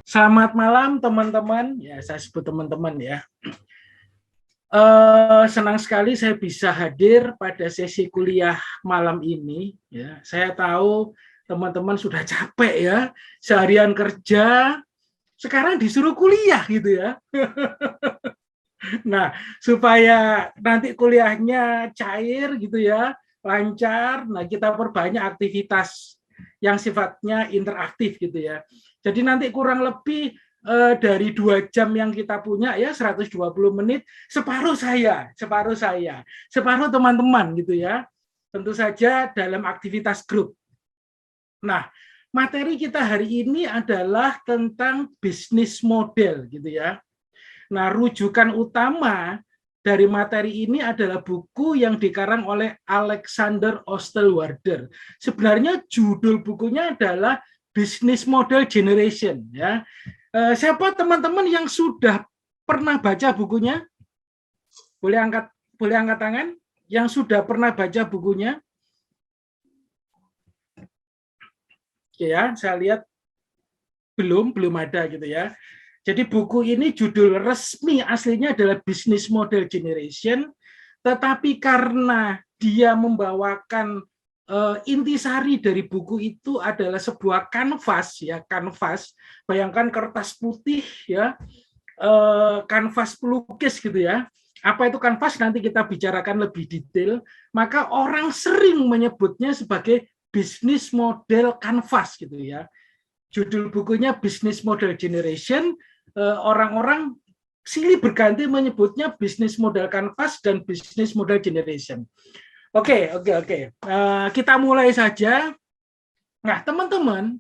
Selamat malam teman-teman. Ya, saya sebut teman-teman ya. Senang sekali saya bisa hadir pada sesi kuliah malam ini. Ya, saya tahu teman-teman sudah capek ya, seharian kerja, sekarang disuruh kuliah gitu ya. Nah, supaya nanti kuliahnya cair gitu ya, lancar. Nah, kita perbanyak aktivitas yang sifatnya interaktif gitu ya. Jadi nanti kurang lebih dari 2 jam yang kita punya ya 120 menit, separuh teman-teman gitu ya. Tentu saja dalam aktivitas grup. Nah, materi kita hari ini adalah tentang bisnis model gitu ya. Nah, rujukan utama dari materi ini adalah buku yang dikarang oleh Alexander Osterwalder. Sebenarnya judul bukunya adalah Business Model Generation. Ya, siapa teman-teman yang sudah pernah baca bukunya? Boleh angkat tangan? Yang sudah pernah baca bukunya? Oke ya, saya lihat belum ada gitu ya. Jadi buku ini judul resmi aslinya adalah Business Model Generation, tetapi karena dia membawakan intisari dari buku itu adalah sebuah kanvas ya, kanvas. Bayangkan kertas putih ya, kanvas pelukis gitu ya. Apa itu kanvas nanti kita bicarakan lebih detail. Maka orang sering menyebutnya sebagai business model kanvas gitu ya. Judul bukunya Business Model Generation. Orang-orang silih berganti menyebutnya Business Model Canvas dan Business Model Generation. Oke. Kita mulai saja. Nah, teman-teman,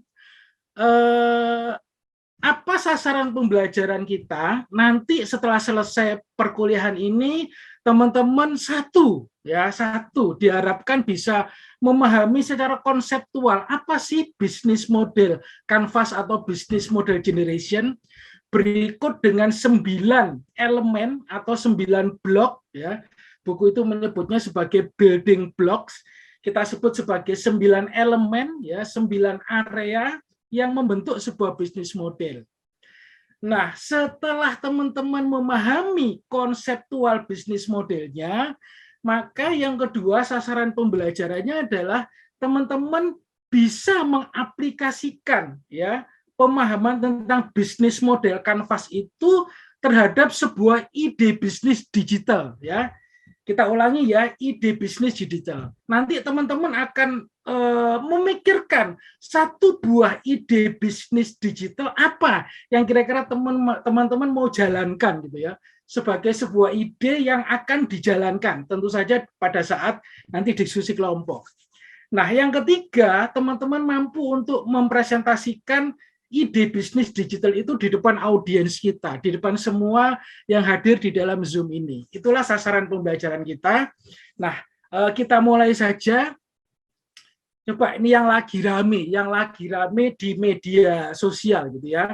apa sasaran pembelajaran kita nanti setelah selesai perkuliahan ini? Teman-teman satu diharapkan bisa memahami secara konseptual apa sih bisnis model canvas atau bisnis model generation, berikut dengan 9 elemen atau 9 blok ya. Buku itu menyebutnya sebagai building blocks. Kita sebut sebagai 9 elemen ya, 9 area yang membentuk sebuah bisnis model. Nah, setelah teman-teman memahami konseptual bisnis modelnya, maka yang kedua sasaran pembelajarannya adalah teman-teman bisa mengaplikasikan ya pemahaman tentang bisnis model kanvas itu terhadap sebuah ide bisnis digital ya. Kita ulangi ya, ide bisnis digital. Nanti teman-teman akan memikirkan satu buah ide bisnis digital apa yang kira-kira teman-teman mau jalankan gitu ya, sebagai sebuah ide yang akan dijalankan tentu saja pada saat nanti diskusi kelompok. Nah, yang ketiga, teman-teman mampu untuk mempresentasikan ide bisnis digital itu di depan audiens kita, di depan semua yang hadir di dalam Zoom ini. Itulah sasaran pembelajaran kita. Nah, kita mulai saja. Coba ini yang lagi rame di media sosial gitu ya.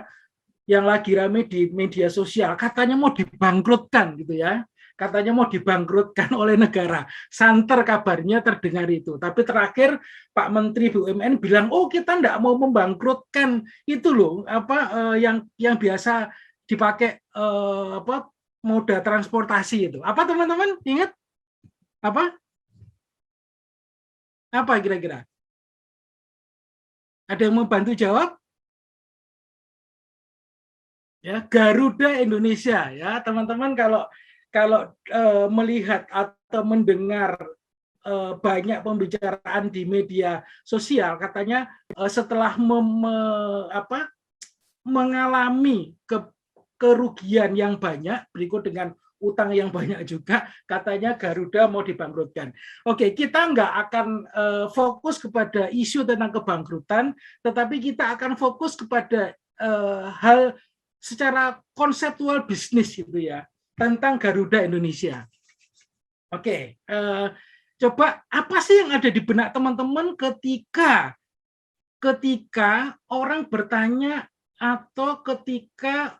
Yang lagi rame di media sosial, katanya mau dibangkrutkan gitu ya. Katanya mau dibangkrutkan oleh negara. Santer kabarnya terdengar itu. Tapi terakhir Pak Menteri BUMN bilang, oh kita tidak mau membangkrutkan itu loh, yang biasa dipakai moda transportasi itu. Apa teman-teman ingat? Apa? Apa kira-kira? Ada yang mau bantu jawab? Ya, Garuda Indonesia ya teman-teman, kalau melihat atau mendengar banyak pembicaraan di media sosial, katanya setelah mengalami kerugian yang banyak berikut dengan utang yang banyak juga, katanya Garuda mau dibangkrutkan. Oke, kita nggak akan fokus kepada isu tentang kebangkrutan, tetapi kita akan fokus kepada hal secara konseptual bisnis gitu ya, tentang Garuda Indonesia. Oke, coba apa sih yang ada di benak teman-teman ketika orang bertanya atau ketika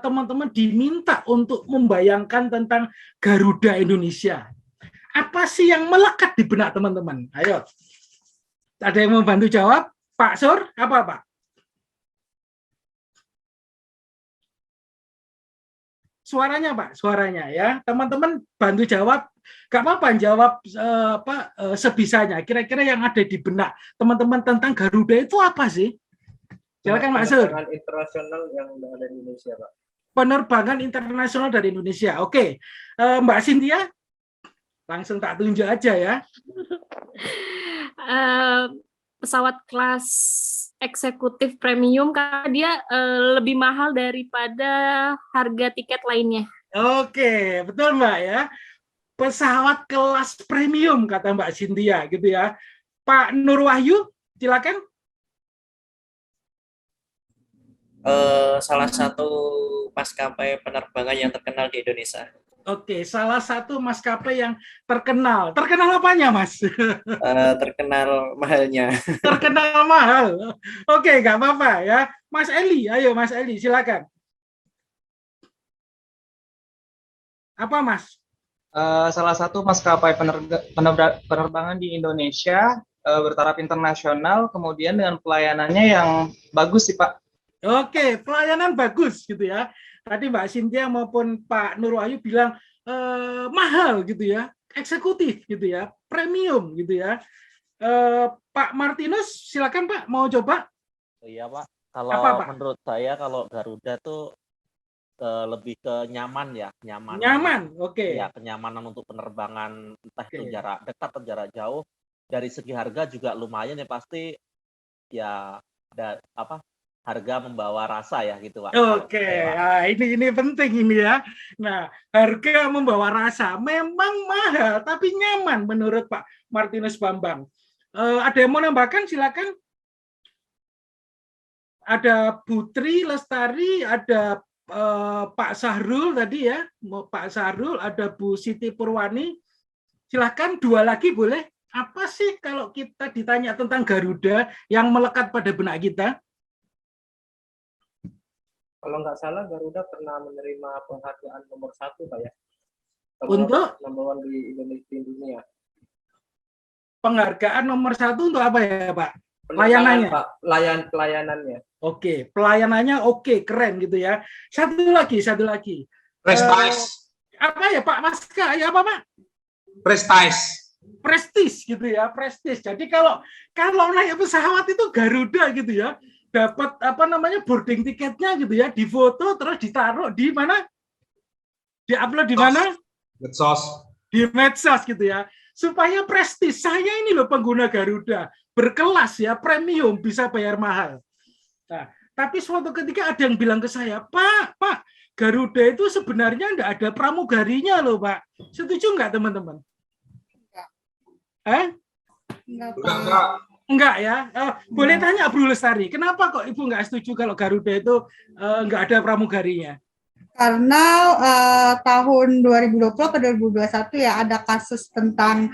teman-teman diminta untuk membayangkan tentang Garuda Indonesia. Apa sih yang melekat di benak teman-teman? Ayo, ada yang mau bantu jawab? Pak Sur, apa Pak? suaranya Pak, suaranya ya. Teman-teman bantu jawab, gak apa-apa jawab sebisanya. Kira-kira yang ada di benak teman-teman tentang Garuda itu apa sih? Silakan Mas Sur. Penerbangan internasional yang ada di Indonesia, Pak. Penerbangan internasional dari Indonesia. Oke, Mbak Cynthia, langsung tak tunjuk aja ya. Pesawat kelas eksekutif premium karena dia lebih mahal daripada harga tiket lainnya. Oke, betul Mbak ya. Pesawat kelas premium kata Mbak Cynthia gitu ya. Pak Nur Wahyu, silakan. Salah satu maskapai penerbangan yang terkenal di Indonesia. Oke, salah satu maskapai yang terkenal. Terkenal apanya, Mas? Terkenal mahalnya. Terkenal mahal. Oke, nggak apa-apa ya. Mas Eli, ayo Mas Eli, silakan. Apa, Mas? Salah satu maskapai penerbangan di Indonesia bertaraf internasional, kemudian dengan pelayanannya yang bagus sih, Pak. Oke, pelayanan bagus gitu ya. Tadi Mbak Cynthia maupun Pak Nur Wahyu bilang mahal gitu ya, eksekutif gitu ya, premium gitu ya. Pak Martinus, silakan Pak, mau coba? Iya Pak, kalau Pak? Menurut saya kalau Garuda tuh lebih ke nyaman ya, Nyaman, oke. Ya, kenyamanan untuk penerbangan entah itu jarak dekat atau jarak jauh. Dari segi harga juga lumayan ya, pasti ya ada harga membawa rasa ya gitu Pak. Oke, nah, ini penting ini ya. Nah, harga membawa rasa memang mahal tapi nyaman menurut Pak Martinus Bambang. Ada yang mau nambahkan? Silakan. Ada Putri Lestari, ada Pak Sahrul tadi ya, Pak Sahrul, ada Bu Siti Purwani. Silakan dua lagi boleh. Apa sih kalau kita ditanya tentang Garuda yang melekat pada benak kita? Kalau nggak salah Garuda pernah menerima penghargaan nomor 1 Pak ya. Untuk nomor 1 di Indonesia di dunia. Penghargaan nomor 1 untuk apa ya Pak? Layanannya. Pak, pelayanannya. Oke, pelayanannya oke, keren gitu ya. Satu lagi. Prestige. Apa ya Pak Maska? Ya apa Pak? Prestige gitu ya, prestige. Jadi kalau naik pesawat itu Garuda gitu ya. Dapat boarding tiketnya gitu ya, difoto terus ditaruh di mana? Diupload di mana? Medsos. Di medsos gitu ya. Supaya prestis. Saya ini loh pengguna Garuda, berkelas ya, premium, bisa bayar mahal. Nah, tapi suatu ketika ada yang bilang ke saya, Pak, Garuda itu sebenarnya enggak ada pramugarinya loh, Pak. Setuju enggak teman-teman? Enggak. Enggak ya. Boleh tanya Bro Lestari, kenapa kok Ibu enggak setuju kalau Garuda itu enggak ada pramugarinya? Karena tahun 2020 ke 2021 ya ada kasus tentang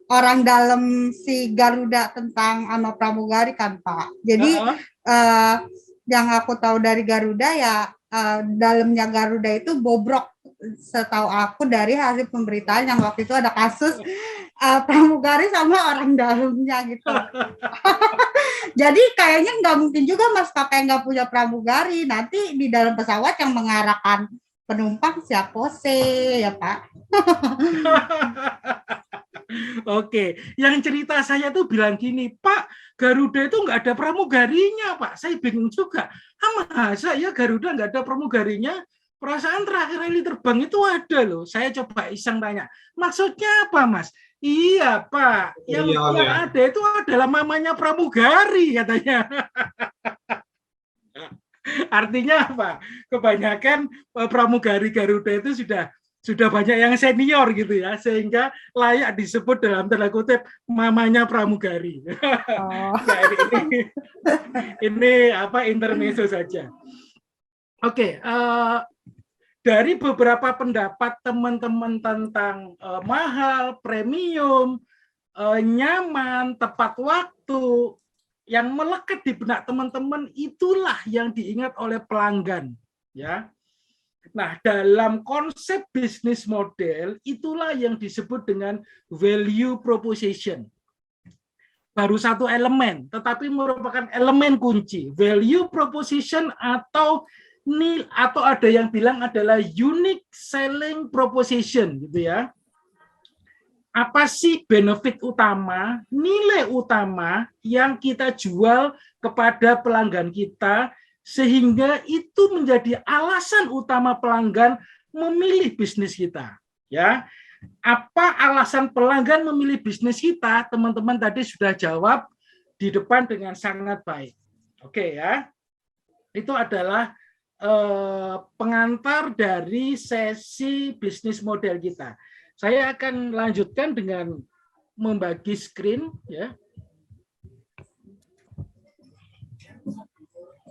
orang dalam si Garuda tentang sama pramugari kan Pak. Jadi yang aku tahu dari Garuda ya dalamnya Garuda itu bobrok, setahu aku dari hasil pemberitaan yang waktu itu ada kasus pramugari sama orang dalamnya gitu. Jadi kayaknya nggak mungkin juga maskapai nggak punya pramugari. Nanti di dalam pesawat yang mengarahkan penumpang siapa sih ya Pak? Oke, yang cerita saya tuh bilang gini, Pak, Garuda itu nggak ada pramugarinya, Pak. Saya bingung juga. Masa ya Garuda nggak ada pramugarinya? Perasaan terakhir kali terbang itu ada loh. Saya coba iseng tanya, maksudnya apa, Mas? Iya, Pak. Yang ada itu adalah mamanya pramugari, katanya. Artinya apa? Kebanyakan pramugari Garuda itu sudah banyak yang senior gitu ya, sehingga layak disebut dalam tanda kutip mamanya pramugari. Nah, ini intermezzo saja. Oke, dari beberapa pendapat teman-teman tentang mahal, premium, nyaman, tepat waktu, yang melekat di benak teman-teman itulah yang diingat oleh pelanggan, ya. Nah, dalam konsep bisnis model itulah yang disebut dengan value proposition. Baru satu elemen, tetapi merupakan elemen kunci. Value proposition atau atau ada yang bilang adalah unique selling proposition gitu ya. Apa sih benefit utama, nilai utama yang kita jual kepada pelanggan kita sehingga itu menjadi alasan utama pelanggan memilih bisnis kita, ya. Apa alasan pelanggan memilih bisnis kita? Teman-teman tadi sudah jawab di depan dengan sangat baik. Oke ya. Itu adalah pengantar dari sesi bisnis model kita. Saya akan lanjutkan dengan membagi screen ya.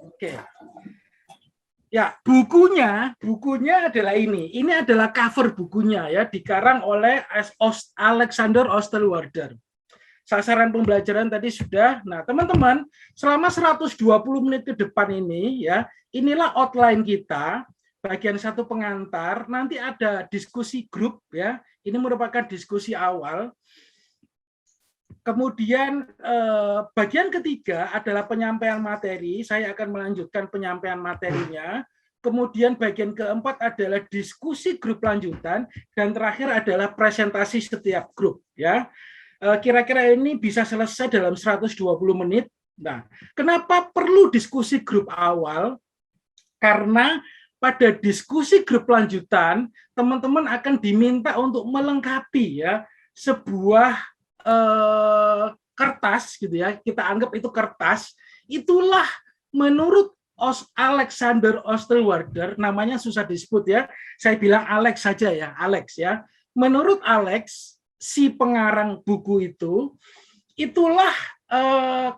Oke. Ya, bukunya adalah ini. Ini adalah cover bukunya ya, dikarang oleh Alexander Osterwalder. Sasaran pembelajaran tadi sudah. Nah, teman-teman, selama 120 menit ke depan ini ya, inilah outline kita. Bagian satu pengantar, nanti ada diskusi grup ya. Ini merupakan diskusi awal. Kemudian bagian ketiga adalah penyampaian materi. Saya akan melanjutkan penyampaian materinya. Kemudian bagian keempat adalah diskusi grup lanjutan dan terakhir adalah presentasi setiap grup ya. Kira-kira ini bisa selesai dalam 120 menit. Nah, kenapa perlu diskusi grup awal? Karena pada diskusi grup lanjutan, teman-teman akan diminta untuk melengkapi ya sebuah kertas gitu ya. Kita anggap itu kertas. Itulah menurut Alexander Osterwalder, namanya susah disebut ya. Saya bilang Alex saja ya, Alex ya. Menurut Alex, si pengarang buku itu, itulah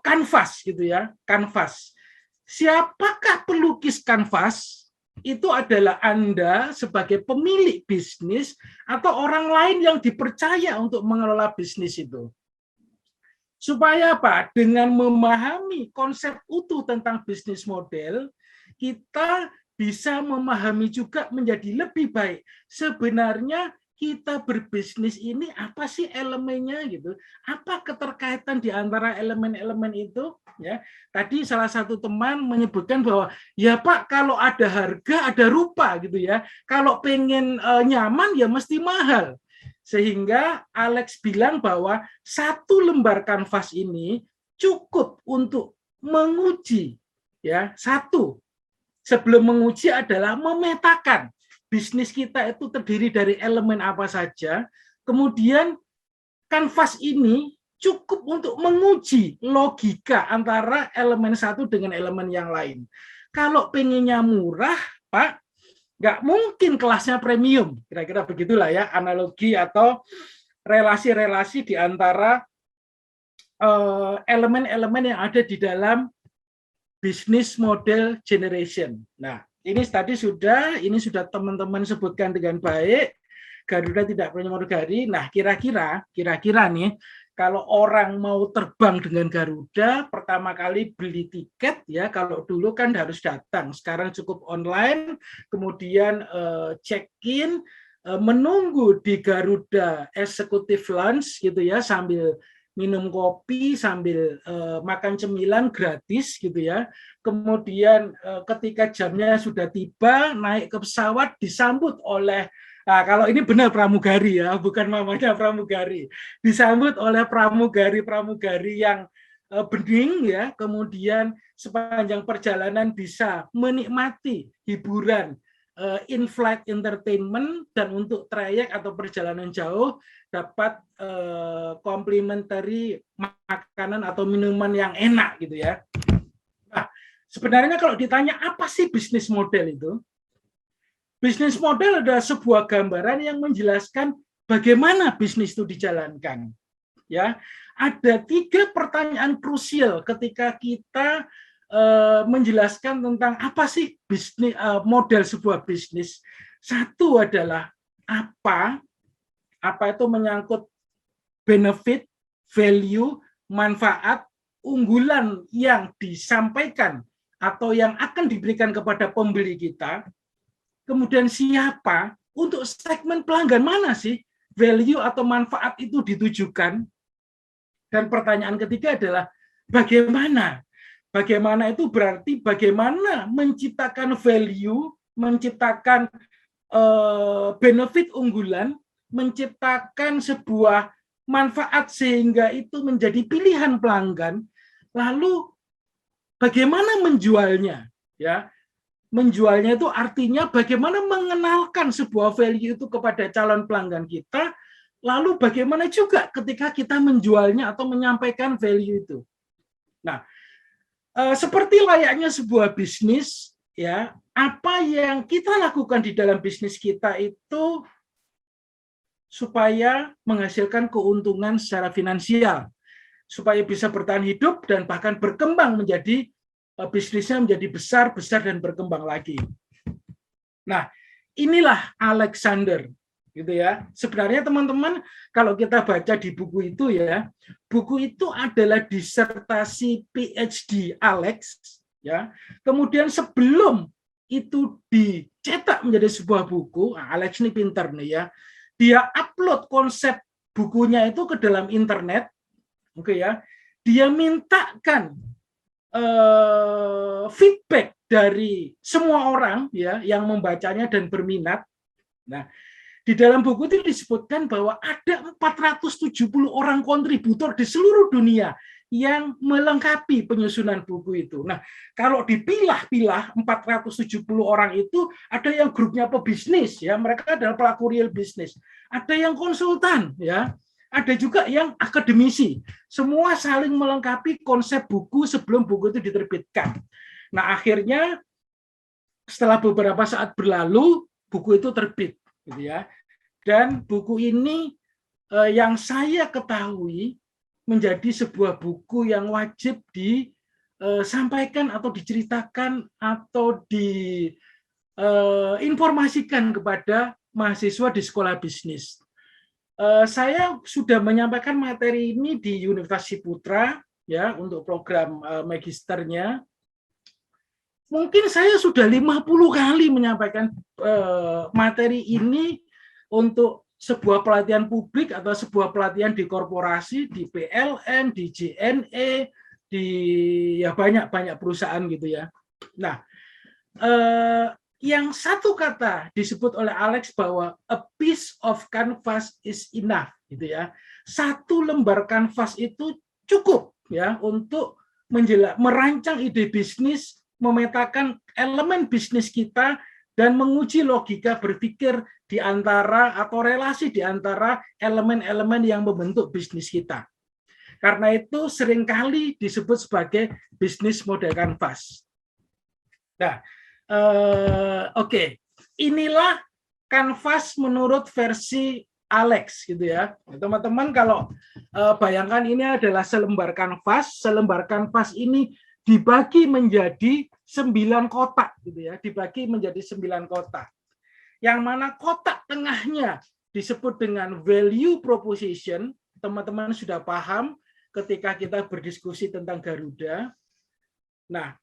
kanvas gitu ya, kanvas. Siapakah pelukis kanvas? Itu adalah Anda sebagai pemilik bisnis atau orang lain yang dipercaya untuk mengelola bisnis itu. Supaya apa? Dengan memahami konsep utuh tentang bisnis model, kita bisa memahami juga menjadi lebih baik. Sebenarnya kita berbisnis ini apa sih elemennya gitu? Apa keterkaitan di antara elemen-elemen itu? Ya, tadi salah satu teman menyebutkan bahwa ya Pak, kalau ada harga ada rupa gitu ya. Kalau pengen nyaman ya mesti mahal. Sehingga Alex bilang bahwa satu lembar kanvas ini cukup untuk menguji ya. Satu, sebelum menguji adalah memetakan bisnis kita itu terdiri dari elemen apa saja. Kemudian kanvas ini cukup untuk menguji logika antara elemen satu dengan elemen yang lain. Kalau pengennya murah, Pak, nggak mungkin kelasnya premium. Kira-kira begitulah ya, analogi atau relasi-relasi di antara elemen-elemen yang ada di dalam business model generation. Nah, ini tadi ini sudah teman-teman sebutkan dengan baik. Garuda tidak pramugari. Nah, kira-kira nih, kalau orang mau terbang dengan Garuda, pertama kali beli tiket ya. Kalau dulu kan harus datang, sekarang cukup online. Kemudian check-in, menunggu di Garuda Executive Lounge gitu ya, sambil minum kopi, sambil makan cemilan gratis gitu ya. Kemudian ketika jamnya sudah tiba, naik ke pesawat disambut oleh kalau ini benar pramugari ya, bukan mamanya pramugari. Disambut oleh pramugari yang bening ya, kemudian sepanjang perjalanan bisa menikmati hiburan in-flight entertainment, dan untuk trayek atau perjalanan jauh dapat complimentary makanan atau minuman yang enak gitu ya. Nah, sebenarnya kalau ditanya apa sih bisnis model itu? Bisnis model adalah sebuah gambaran yang menjelaskan bagaimana bisnis itu dijalankan. Ya, ada 3 pertanyaan krusial ketika kita menjelaskan tentang apa sih bisnis model sebuah bisnis. Satu adalah apa itu menyangkut benefit, value, manfaat, unggulan yang disampaikan atau yang akan diberikan kepada pembeli kita. Kemudian siapa, untuk segmen pelanggan mana sih value atau manfaat itu ditujukan? Dan pertanyaan ketiga adalah bagaimana Bagaimana itu berarti bagaimana menciptakan value, menciptakan benefit unggulan, menciptakan sebuah manfaat sehingga itu menjadi pilihan pelanggan. Lalu bagaimana menjualnya? Ya, menjualnya itu artinya bagaimana mengenalkan sebuah value itu kepada calon pelanggan kita. Lalu bagaimana juga ketika kita menjualnya atau menyampaikan value itu. Nah, seperti layaknya sebuah bisnis, ya, apa yang kita lakukan di dalam bisnis kita itu supaya menghasilkan keuntungan secara finansial, supaya bisa bertahan hidup dan bahkan berkembang menjadi bisnisnya menjadi besar dan berkembang lagi. Nah, inilah Alexander, gitu ya. Sebenarnya teman-teman, kalau kita baca di buku itu ya, buku itu adalah disertasi PhD Alex, ya. Kemudian sebelum itu dicetak menjadi sebuah buku, Alex ini pintar nih ya. Dia upload konsep bukunya itu ke dalam internet, oke ya. Dia mintakan feedback dari semua orang ya yang membacanya dan berminat. Nah, di dalam buku itu disebutkan bahwa ada 470 orang kontributor di seluruh dunia yang melengkapi penyusunan buku itu. Nah, kalau dipilah-pilah 470 orang itu ada yang grupnya pebisnis ya, mereka adalah pelaku real bisnis. Ada yang konsultan ya, ada juga yang akademisi. Semua saling melengkapi konsep buku sebelum buku itu diterbitkan. Nah, akhirnya setelah beberapa saat berlalu, buku itu terbit. Gitu ya. Dan buku ini yang saya ketahui menjadi sebuah buku yang wajib disampaikan atau diceritakan atau diinformasikan kepada mahasiswa di sekolah bisnis. Saya sudah menyampaikan materi ini di Universitas Putra ya untuk program magisternya. Mungkin saya sudah 50 kali menyampaikan materi ini untuk sebuah pelatihan publik atau sebuah pelatihan di korporasi, di PLN, di JNE, di ya banyak perusahaan gitu ya. Nah, yang satu kata disebut oleh Alex bahwa a piece of canvas is enough gitu ya. Satu lembar kanvas itu cukup ya untuk merancang ide bisnis, memetakan elemen bisnis kita dan menguji logika berpikir di antara atau relasi di antara elemen-elemen yang membentuk bisnis kita. Karena itu seringkali disebut sebagai bisnis model kanvas. Nah, oke. Inilah kanvas menurut versi Alex gitu ya. Teman-teman kalau bayangkan ini adalah selembar kanvas ini dibagi menjadi 9 kotak gitu ya, dibagi menjadi 9 kotak. Yang mana kotak tengahnya disebut dengan value proposition. Teman-teman sudah paham ketika kita berdiskusi tentang Garuda. Nah,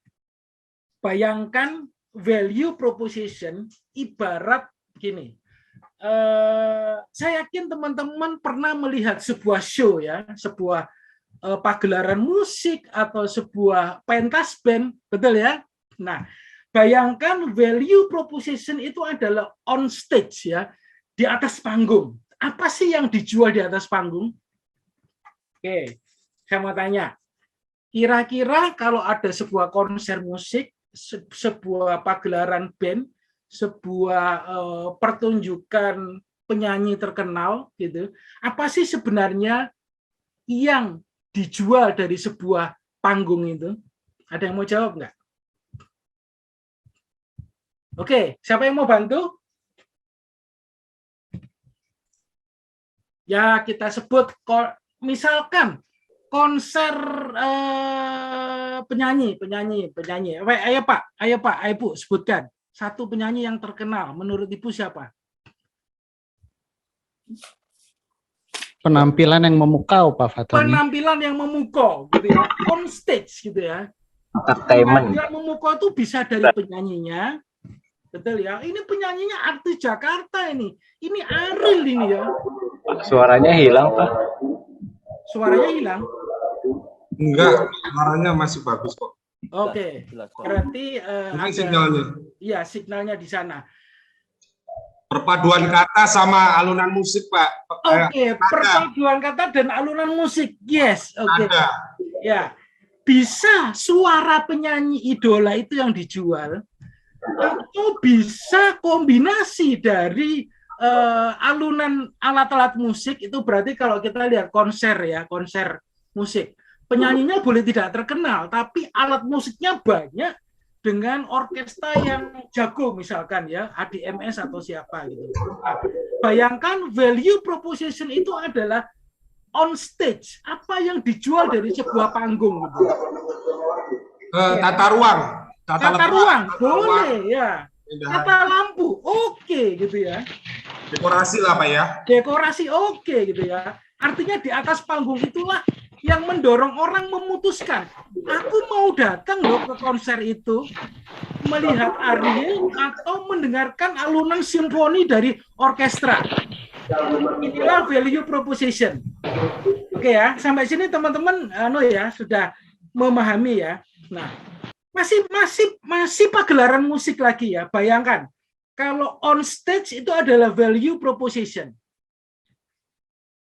bayangkan value proposition ibarat gini. Saya yakin teman-teman pernah melihat sebuah show ya, sebuah pagelaran musik atau sebuah pentas band, betul ya? Nah, bayangkan value proposition itu adalah on stage ya, di atas panggung. Apa sih yang dijual di atas panggung? Oke, saya mau tanya. Kira-kira kalau ada sebuah konser musik, sebuah pagelaran band, sebuah pertunjukan penyanyi terkenal gitu, apa sih sebenarnya yang dijual dari sebuah panggung itu? Ada yang mau jawab nggak? Oke, siapa yang mau bantu? Ya, kita sebut misalkan konser penyanyi. Ayo Pak, Ibu sebutkan satu penyanyi yang terkenal. Menurut Ibu siapa? Penampilan yang memukau, Pak Fatoni. Penampilan yang memukau, gitu ya, on stage, gitu ya. Penampilan memukau itu bisa dari penyanyinya, betul ya. Ini penyanyinya artis Jakarta ini Ariel ini ya. Suaranya hilang, Pak. Suaranya hilang? Enggak, suaranya masih bagus kok. Oke, jelas. berarti Ini ada sinyalnya. ya signalnya di sana. Perpaduan kata sama alunan musik, Pak. Oke, Nada. perpaduan kata dan alunan musik. Yes, oke. Nada. Ya, bisa suara penyanyi idola itu yang dijual, atau bisa kombinasi dari alunan alat-alat musik. Itu berarti kalau kita lihat konser ya, konser musik. Penyanyinya boleh tidak terkenal, tapi alat musiknya banyak dengan orkestra yang jago misalkan ya, ADMS atau siapa gitu. Nah, bayangkan value proposition itu adalah on stage, apa yang dijual dari sebuah panggung gitu. Tata ruang. Tata ruang, boleh ya. Tata lampu, oke gitu ya. Dekorasi lah, Pak ya. Dekorasi oke gitu ya. Artinya di atas panggung itulah yang mendorong orang memutuskan, aku mau datang loh ke konser itu, melihat Ariel atau mendengarkan alunan simfoni dari orkestra. Inilah value proposition. Oke ya, sampai sini teman-teman sudah memahami ya. Nah, masih pagelaran musik lagi ya. Bayangkan kalau on stage itu adalah value proposition.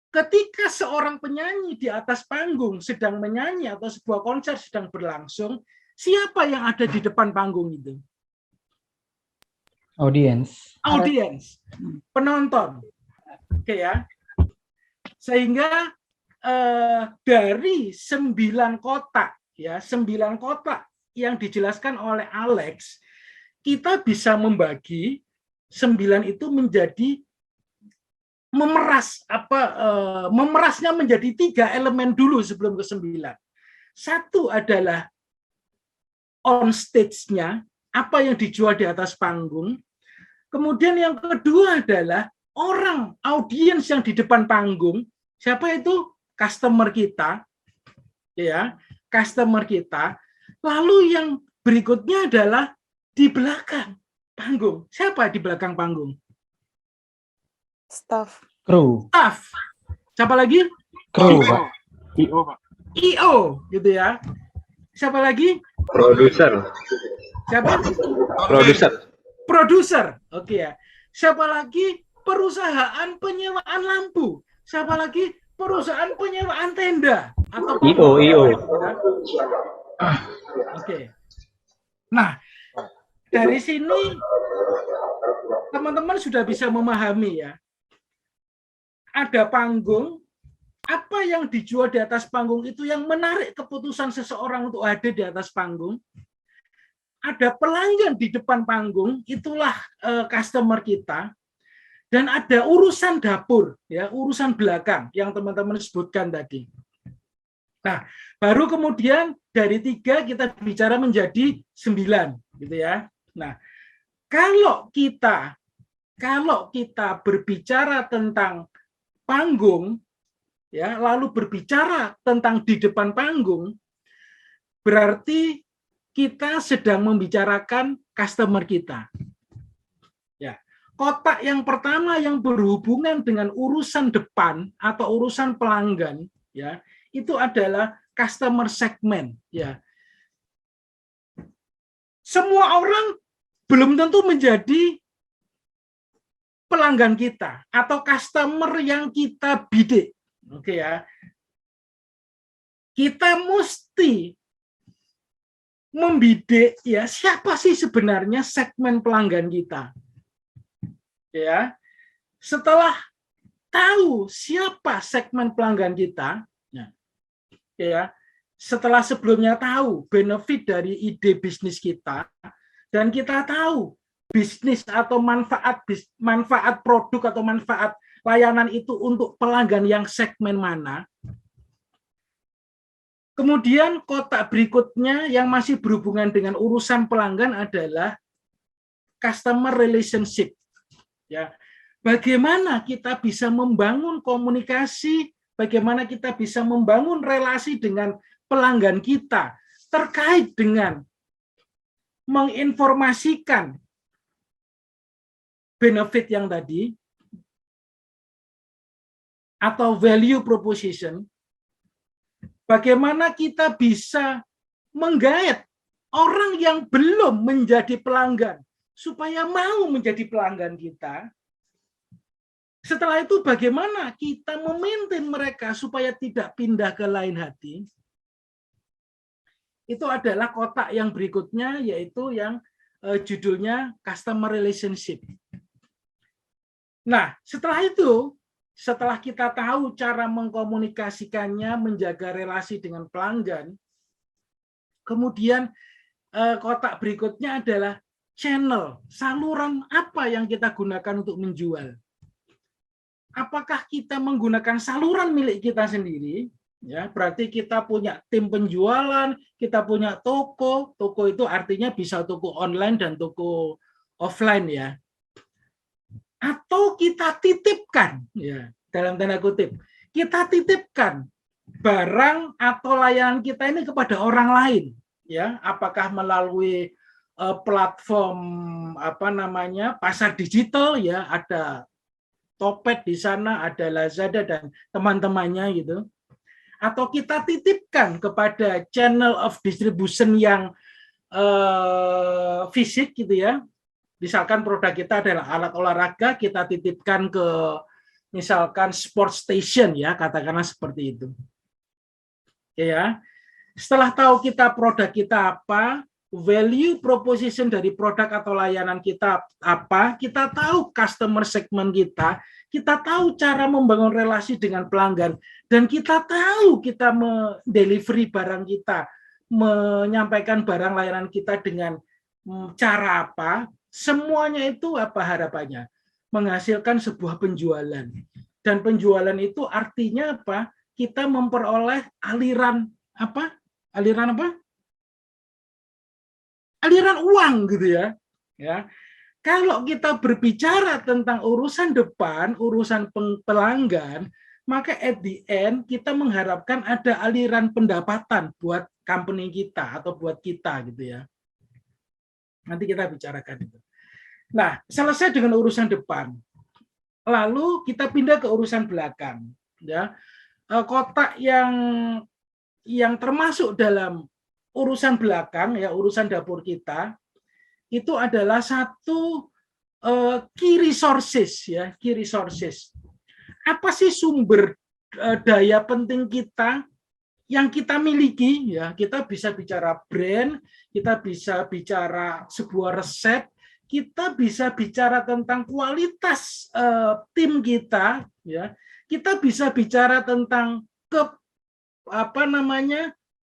Ketika seorang penyanyi di atas panggung sedang menyanyi atau sebuah konser sedang berlangsung, siapa yang ada di depan panggung itu? Audience. Audience, penonton. Oke ya. Sehingga dari 9 kotak ya, 9 kotak yang dijelaskan oleh Alex, kita bisa membagi 9 itu menjadi memerasnya menjadi 3 elemen dulu sebelum ke 9. Satu adalah on stage-nya, apa yang dijual di atas panggung. Kemudian yang kedua adalah orang, audiens yang di depan panggung. Siapa itu? Customer kita. Ya, customer kita. Lalu yang berikutnya adalah di belakang panggung. Siapa di belakang panggung? Staff. Kru. Staff. Siapa lagi? Kru, Pak. IO, Pak. IO, gitu ya. Siapa lagi? Produser. Siapa? Produser. Produser. Oke ya. Siapa lagi? Perusahaan penyewaan lampu. Siapa lagi? Perusahaan penyewaan tenda. Atau IO. Oke. Nah, dari sini teman-teman sudah bisa memahami ya. Ada panggung, apa yang dijual di atas panggung itu yang menarik keputusan seseorang untuk hadir di atas panggung. Ada pelanggan di depan panggung, itulah customer kita. Dan ada urusan dapur, ya, urusan belakang yang teman-teman sebutkan tadi. Nah, baru kemudian dari 3 kita bicara menjadi 9, gitu ya. Nah, kalau kita berbicara tentang panggung, ya, lalu berbicara tentang di depan panggung, berarti kita sedang membicarakan customer kita. Ya, kotak yang pertama yang berhubungan dengan urusan depan atau urusan pelanggan, ya, itu adalah customer segment. Ya, semua orang belum tentu menjadi pelanggan kita atau customer yang kita bidik. Oke ya. Kita mesti membidik ya, siapa sih sebenarnya segmen pelanggan kita. Ya. Setelah tahu siapa segmen pelanggan kita, ya, setelah sebelumnya tahu benefit dari ide bisnis kita, dan kita tahu bisnis atau manfaat produk atau manfaat layanan itu untuk pelanggan yang segmen mana. Kemudian kotak berikutnya yang masih berhubungan dengan urusan pelanggan adalah customer relationship. Ya, bagaimana kita bisa membangun komunikasi, bagaimana kita bisa membangun relasi dengan pelanggan kita terkait dengan menginformasikan benefit yang tadi atau value proposition, bagaimana kita bisa menggait orang yang belum menjadi pelanggan supaya mau menjadi pelanggan kita. Setelah itu bagaimana kita memaintain mereka supaya tidak pindah ke lain hati? Itu adalah kotak yang berikutnya, yaitu yang judulnya customer relationship. Nah, setelah itu, setelah kita tahu cara mengkomunikasikannya, menjaga relasi dengan pelanggan, kemudian kotak berikutnya adalah channel, saluran apa yang kita gunakan untuk menjual. Apakah kita menggunakan saluran milik kita sendiri? Ya, berarti kita punya tim penjualan, kita punya toko. Toko itu artinya bisa toko online dan toko offline ya. Atau kita titipkan, ya, dalam tanda kutip, kita titipkan barang atau layanan kita ini kepada orang lain, ya. Apakah melalui platform pasar digital, ya, ada Topet di sana, ada Lazada dan teman-temannya gitu. Atau kita titipkan kepada channel of distribution yang fisik gitu ya. Misalkan produk kita adalah alat olahraga, kita titipkan ke misalkan sport station ya, katakanlah seperti itu. Ya. Setelah tahu kita produk kita apa, value proposition dari produk atau layanan kita apa, kita tahu customer segment kita tahu cara membangun relasi dengan pelanggan, dan kita tahu kita mendelivery barang kita, menyampaikan barang layanan kita dengan cara apa, semuanya itu apa harapannya? Menghasilkan sebuah penjualan. Dan penjualan itu artinya apa? Kita memperoleh aliran apa? Aliran apa? Aliran uang gitu ya. Ya. Kalau kita berbicara tentang urusan depan, urusan pelanggan, maka at the end kita mengharapkan ada aliran pendapatan buat company kita atau buat kita gitu ya. Nanti kita bicarakan itu. Nah, selesai dengan urusan depan. Lalu kita pindah ke urusan belakang, ya. Kotak yang termasuk dalam urusan belakang ya, urusan dapur kita itu adalah satu key resources ya, key resources. Apa sih sumber daya penting kita yang kita miliki ya? Kita bisa bicara brand, kita bisa bicara sebuah resep, kita bisa bicara tentang kualitas tim kita ya. Kita bisa bicara tentang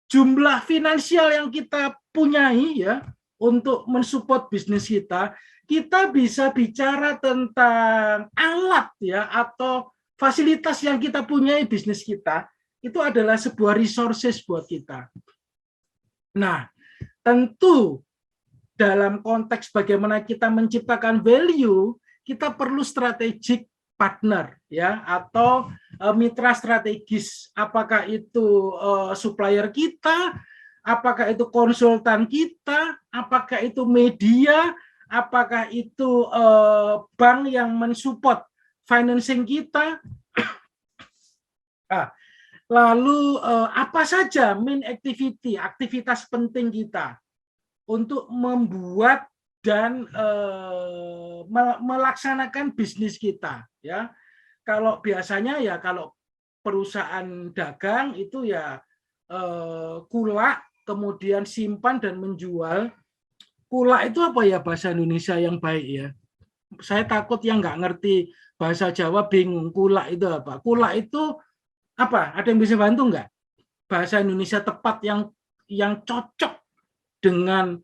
jumlah finansial yang kita punyai ya untuk mensupport bisnis kita. Kita bisa bicara tentang alat ya atau fasilitas yang kita punyai bisnis kita. Itu adalah sebuah resources buat kita. Nah, tentu dalam konteks bagaimana kita menciptakan value, kita perlu strategic partner ya atau mitra strategis. Apakah itu supplier kita, apakah itu konsultan kita, apakah itu media, apakah itu bank yang mensupport financing kita. Lalu apa saja main activity, aktivitas penting kita untuk membuat dan melaksanakan bisnis kita ya. Kalau biasanya ya kalau perusahaan dagang itu ya kulak, kemudian simpan dan menjual. Kulak itu apa ya bahasa Indonesia yang baik ya? Saya takut yang nggak ngerti bahasa Jawa bingung. Kulak itu apa? Kulak itu apa? Ada yang bisa bantu nggak? Bahasa Indonesia tepat yang cocok dengan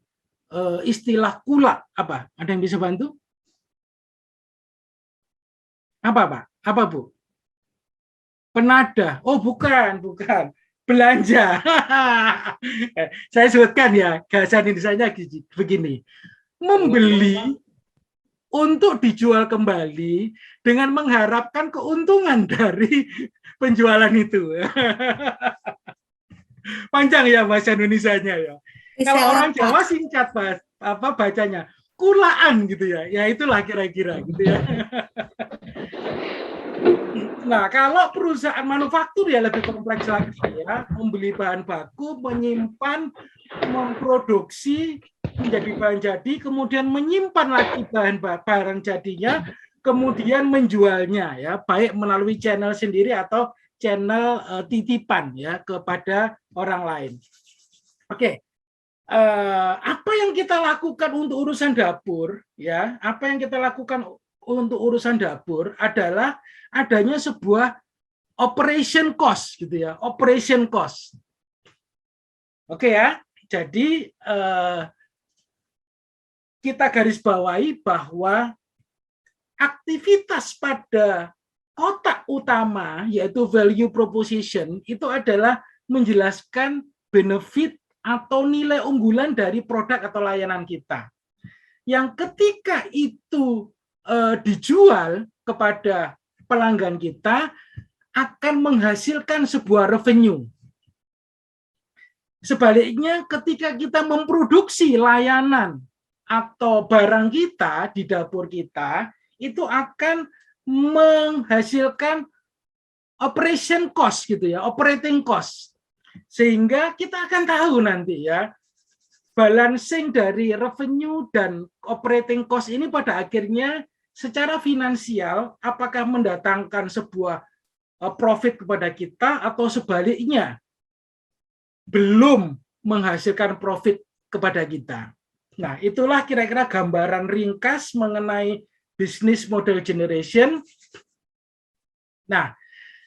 istilah kulak apa? Ada yang bisa bantu? Apa Pak? Apa Bu? Penadah. Oh bukan. Belanja. Saya sebutkan ya, bahasa Indonesianya begini. Membeli untuk dijual kembali dengan mengharapkan keuntungan dari penjualan itu. Panjang ya bahasa Indonesianya ya. Kalau orang Jawa singkat bacanya kulaan gitu ya. Ya itulah kira-kira gitu ya. Nah, kalau perusahaan manufaktur ya lebih kompleks lagi ya, membeli bahan baku, menyimpan, memproduksi menjadi bahan jadi, kemudian menyimpan lagi barang jadinya, kemudian menjualnya ya, baik melalui channel sendiri atau channel titipan ya kepada orang lain. Oke. Apa yang kita lakukan untuk urusan dapur ya, apa yang kita lakukan untuk urusan dapur adalah adanya sebuah operation cost gitu ya, operation cost. Oke ya. Jadi kita garis bawahi bahwa aktivitas pada kotak utama yaitu value proposition itu adalah menjelaskan benefit atau nilai unggulan dari produk atau layanan kita. Yang ketika itu dijual kepada pelanggan kita akan menghasilkan sebuah revenue. Sebaliknya ketika kita memproduksi layanan atau barang kita di dapur kita, itu akan menghasilkan operation cost gitu ya, operating cost. Sehingga kita akan tahu nanti ya, balancing dari revenue dan operating cost ini pada akhirnya secara finansial apakah mendatangkan sebuah profit kepada kita atau sebaliknya belum menghasilkan profit kepada kita. Nah, itulah kira-kira gambaran ringkas mengenai business model generation. Nah,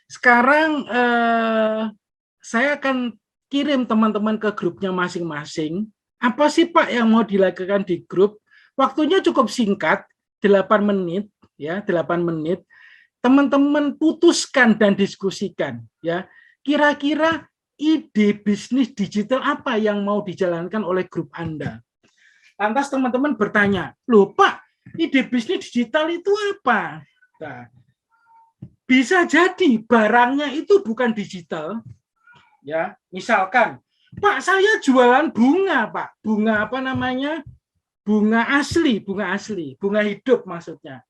sekarang saya akan kirim teman-teman ke grupnya masing-masing. Apa sih Pak yang mau dilakukan di grup? Waktunya cukup singkat, 8 menit ya, 8 menit. Teman-teman putuskan dan diskusikan ya. Kira-kira ide bisnis digital apa yang mau dijalankan oleh grup Anda? Lantas teman-teman bertanya, "Loh Pak, ide bisnis digital itu apa?" Nah, bisa jadi barangnya itu bukan digital. Ya, misalkan, Pak saya jualan bunga, Pak. Bunga apa namanya? Bunga asli, bunga hidup maksudnya.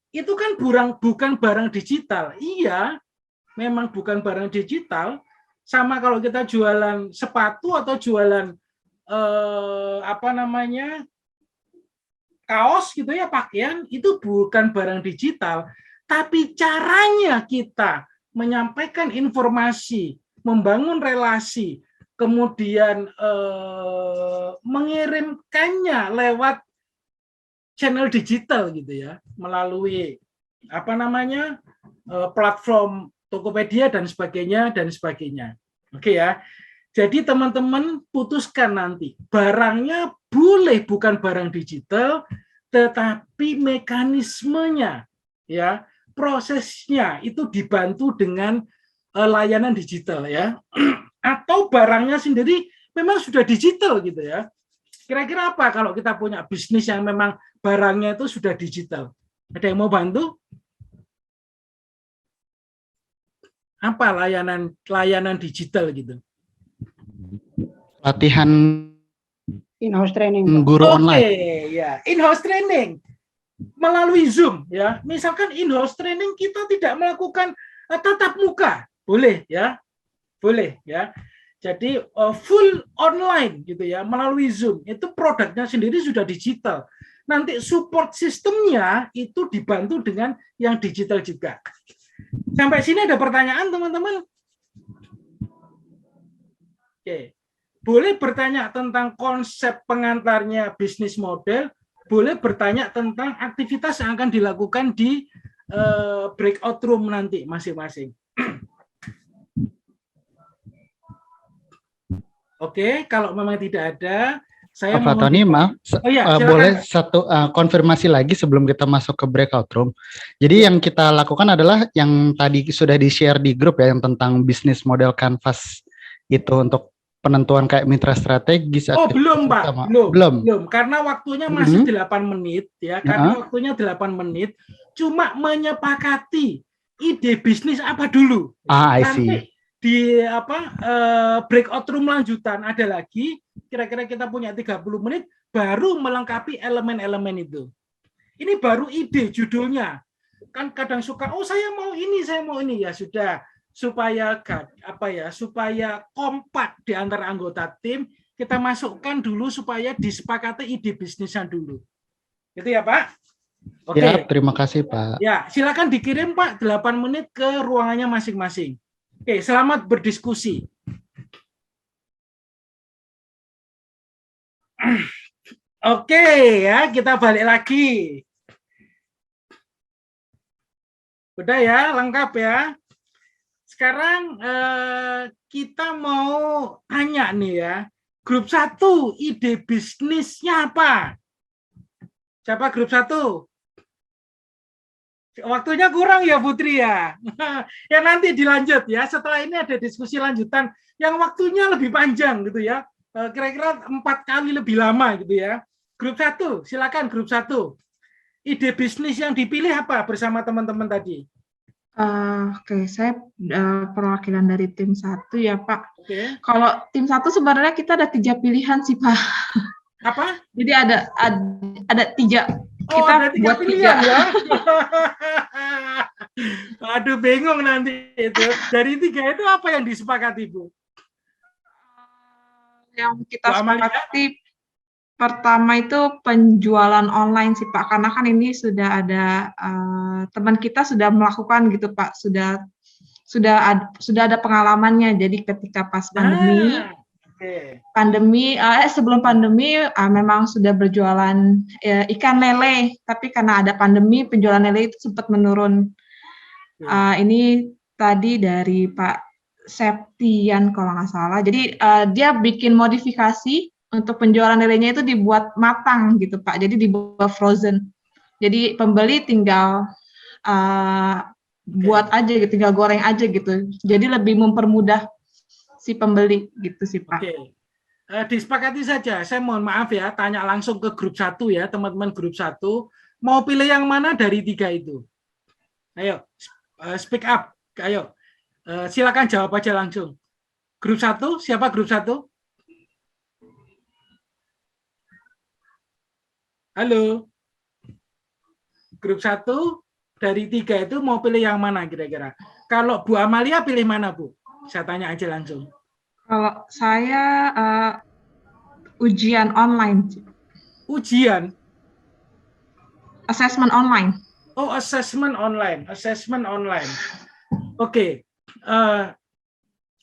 Itu kan bukan barang digital. Iya, memang bukan barang digital. Sama kalau kita jualan sepatu atau jualan kaos gitu ya, pakaian, itu bukan barang digital. Tapi caranya kita menyampaikan informasi, membangun relasi, kemudian mengirimkannya lewat channel digital gitu ya, melalui platform Tokopedia dan sebagainya. Oke ya. Jadi teman-teman putuskan nanti barangnya boleh bukan barang digital, tetapi mekanismenya ya, prosesnya itu dibantu dengan layanan digital ya, atau barangnya sendiri memang sudah digital gitu ya. Kira-kira apa kalau kita punya bisnis yang memang barangnya itu sudah digital? Ada yang mau bantu? Apa layanan digital gitu? Latihan in-house training. Guru online. Oke, ya, in-house training melalui Zoom ya. Misalkan in-house training kita tidak melakukan tatap muka, boleh ya. Boleh ya. Jadi full online gitu ya, melalui Zoom. Itu produknya sendiri sudah digital. Nanti support sistemnya itu dibantu dengan yang digital juga. Sampai sini ada pertanyaan teman-teman? Oke. Boleh bertanya tentang konsep pengantarnya bisnis model, boleh bertanya tentang aktivitas yang akan dilakukan di breakout room nanti masing-masing. Oke, kalau memang tidak ada, saya Pak Tony, maaf, boleh satu konfirmasi lagi sebelum kita masuk ke breakout room. Jadi yang kita lakukan adalah yang tadi sudah di-share di grup ya, yang tentang bisnis model canvas itu untuk penentuan kayak mitra strategis. Oh, belum Pak, belum. Karena waktunya masih 8 menit ya, karena waktunya 8 menit, cuma menyepakati ide bisnis apa dulu. I see. Nanti di breakout room lanjutan ada lagi, kira-kira kita punya 30 menit baru melengkapi elemen-elemen itu. Ini baru ide judulnya. kan kadang suka, oh saya mau ini, ya sudah, supaya supaya kompak di antara anggota tim, kita masukkan dulu supaya disepakati ide bisnisnya dulu. Gitu ya Pak? Oke. Ya, terima kasih Pak. Ya, silakan dikirim Pak 8 menit ke ruangannya masing-masing. Oke, selamat berdiskusi. Oke ya, kita balik lagi. Udah ya, lengkap ya. Sekarang kita mau tanya nih ya. Grup 1, ide bisnisnya apa? Siapa grup 1? Waktunya kurang ya Putri ya. Ya nanti dilanjut ya. Setelah ini ada diskusi lanjutan yang waktunya lebih panjang gitu ya. Kira-kira 4 kali lebih lama gitu ya. Grup 1, silakan grup 1. Ide bisnis yang dipilih apa bersama teman-teman tadi? Oke, saya perwakilan dari tim 1 ya Pak. Oke. Kalau tim 1 sebenarnya kita ada 3 pilihan sih Pak. Apa? Jadi ada 3. Oh, Kita ada 3 buat pilihan 3. ya. Aduh, bingung nanti itu. Dari 3 itu apa yang disepakati Bu? Yang kita Bu Amalia? sepakati pertama itu penjualan online sih Pak, karena kan ini sudah ada teman kita sudah melakukan gitu Pak, sudah ada pengalamannya. Jadi ketika pas sebelum pandemi memang sudah berjualan ikan lele, tapi karena ada pandemi penjualan lele itu sempat menurun. Ini tadi dari Pak Septian kalau nggak salah. Jadi dia bikin modifikasi untuk penjualan lelenya itu dibuat matang gitu Pak, jadi dibuat frozen. Jadi pembeli tinggal buat aja gitu, tinggal goreng aja gitu. Jadi lebih mempermudah si pembeli gitu sih Pak. Oke. Disepakati saja. Saya mohon maaf ya, tanya langsung ke grup 1 ya, teman-teman grup 1. Mau pilih yang mana dari 3 itu? Ayo, speak up. Ayo, silakan jawab aja langsung. Grup 1, siapa grup 1? Halo. Grup 1 dari 3 itu mau pilih yang mana kira-kira? Kalau Bu Amalia pilih mana Bu? Saya tanya aja langsung. Kalau saya ujian online. Ujian? Assessment online. Oh, assessment online. Assessment online. Oke.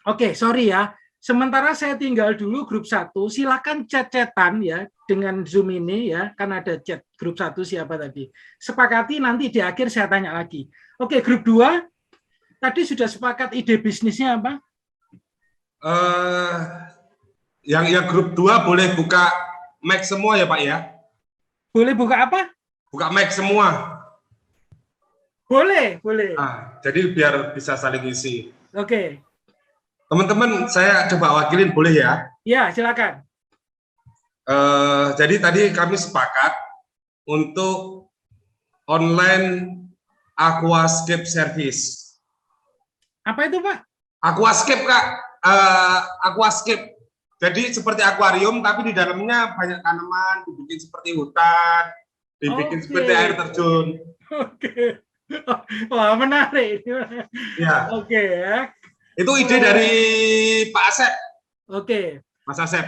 Oke, sorry ya. Sementara saya tinggal dulu grup 1, silakan chat-chatan ya dengan Zoom ini ya, kan ada chat grup 1 siapa tadi. Sepakati nanti di akhir saya tanya lagi. Oke, grup 2, tadi sudah sepakat ide bisnisnya apa? Yang grup 2 boleh buka mic semua ya Pak ya? Boleh buka apa? Buka mic semua. Boleh. Jadi biar bisa saling isi. Oke. Teman-teman, saya coba wakilin boleh ya? Ya, silakan. Jadi tadi kami sepakat untuk online aquascape service. Apa itu Pak? Aquascape Kak, aquascape. Jadi seperti akuarium tapi di dalamnya banyak tanaman, dibikin seperti hutan, dibikin seperti air terjun. Oke. Wah, menarik. Ya. Oke ya. Itu ide dari Pak Asep. Oke. Mas Asep.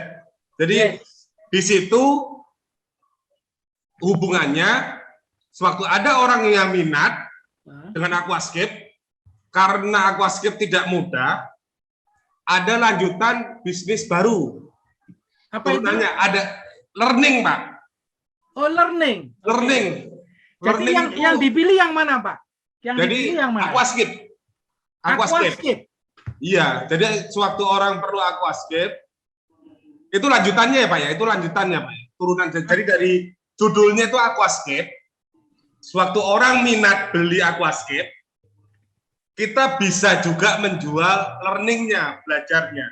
Jadi di situ hubungannya sewaktu ada orang yang minat dengan aquascape, karena aquascape tidak mudah, ada lanjutan bisnis baru. Apa itu? Ada learning, Pak. Oh, learning. Learning. Jadi yang dipilih yang mana, Pak? Yang jadi dipilih yang mana? Aquascape. Aquascape. Iya, jadi sewaktu orang perlu aquascape, itu lanjutannya ya Pak ya, itu lanjutannya Pak. Turunan, jadi dari judulnya itu aquascape, sewaktu orang minat beli aquascape, kita bisa juga menjual learningnya, belajarnya.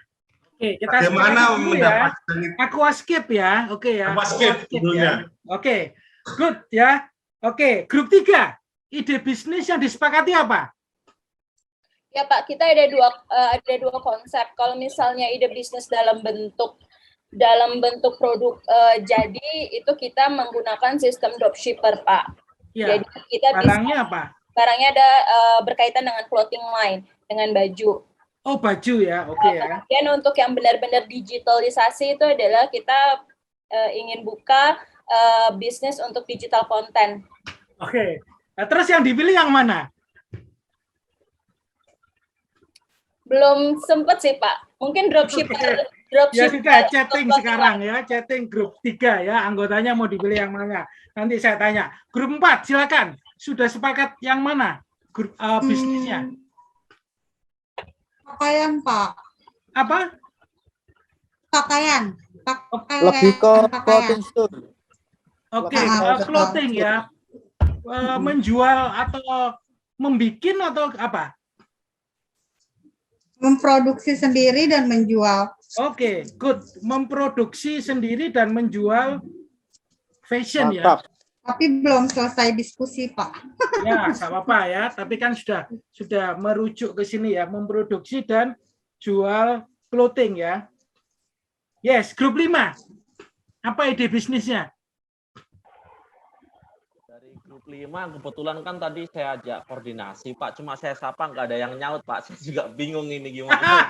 Oke, kita bagaimana mendapatkan ya. Aquascape ya, oke ya. Aquascape judulnya. Ya. Oke, good ya. Oke, grup 3, ide bisnis yang disepakati apa? Ya Pak, kita ada dua konsep. Kalau misalnya ide bisnis dalam bentuk produk jadi itu kita menggunakan sistem dropshipper Pak. Ya. Jadi kita barangnya apa? barangnya ada berkaitan dengan clothing line, dengan baju. Oh, baju ya, oke ya. Kemudian untuk yang benar-benar digitalisasi itu adalah kita ingin buka bisnis untuk digital content. Oke. Nah, terus yang dipilih yang mana? Belum sempet sih Pak. Mungkin dropshipper. Ya sudah, chatting sekarang ya, chatting grup 3 ya, anggotanya mau dipilih yang mana. Nanti saya tanya. Grup 4, silakan. Sudah sepakat yang mana grup bisnisnya? Pakaian, Pak. Apa? Pakaian. Lebih ke clothing store. Oke, clothing ya. Menjual atau membikin atau apa? Memproduksi sendiri dan menjual. Oke, good. Memproduksi sendiri dan menjual fashion. Mantap. Ya. Tapi belum selesai diskusi, Pak. Ya, nggak apa-apa ya. Tapi kan sudah merujuk ke sini ya, memproduksi dan jual clothing ya. Yes, grup 5. Apa ide bisnisnya? Dari grup 5 kebetulan kan tadi saya ajak koordinasi, Pak. Cuma saya sapa nggak ada yang nyaut, Pak. Saya juga bingung ini gimana.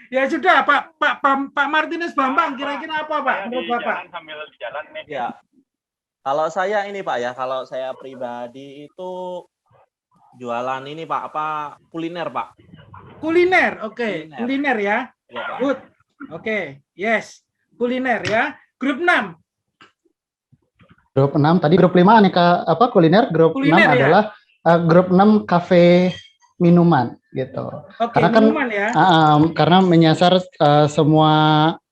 Ya sudah, Pak Martinus Bambang, kira-kira apa, Pak? Menurut Bapak? Sambil di jalan nih. Ya. Kalau saya ini Pak ya, kalau saya pribadi itu jualan ini Pak, kuliner Pak. Kuliner, oke. Kuliner ya. Ya, Pak. Good. Oke, yes. Kuliner ya. Grup 6. Grup 6, tadi grup 5 aneka kuliner, grup Kuliner, 6 ya? adalah grup 6 kafe minuman gitu. Oke, Karena kan minuman ya. karena menyasar semua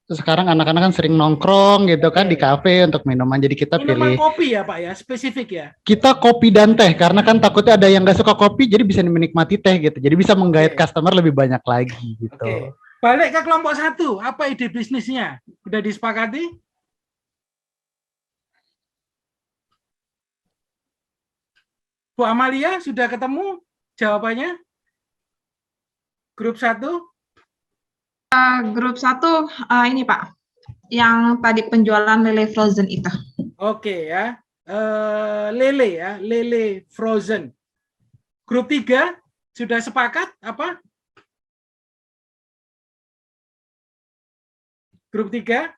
sekarang anak-anak kan sering nongkrong gitu kan di kafe untuk minuman. Jadi kita Minuman pilih kopi ya, Pak ya, spesifik ya. kita kopi dan teh karena kan takutnya ada yang nggak suka kopi jadi bisa menikmati teh gitu. Jadi bisa menggait customer lebih banyak lagi gitu. Oke. Balik ke kelompok 1, apa ide bisnisnya? Udah disepakati? Bu Amalia sudah ketemu jawabannya? Grup 1? Grup 1 ini Pak, yang tadi penjualan lele frozen itu. Oke ya, lele ya, lele frozen. Grup 3 sudah sepakat apa? Grup 3?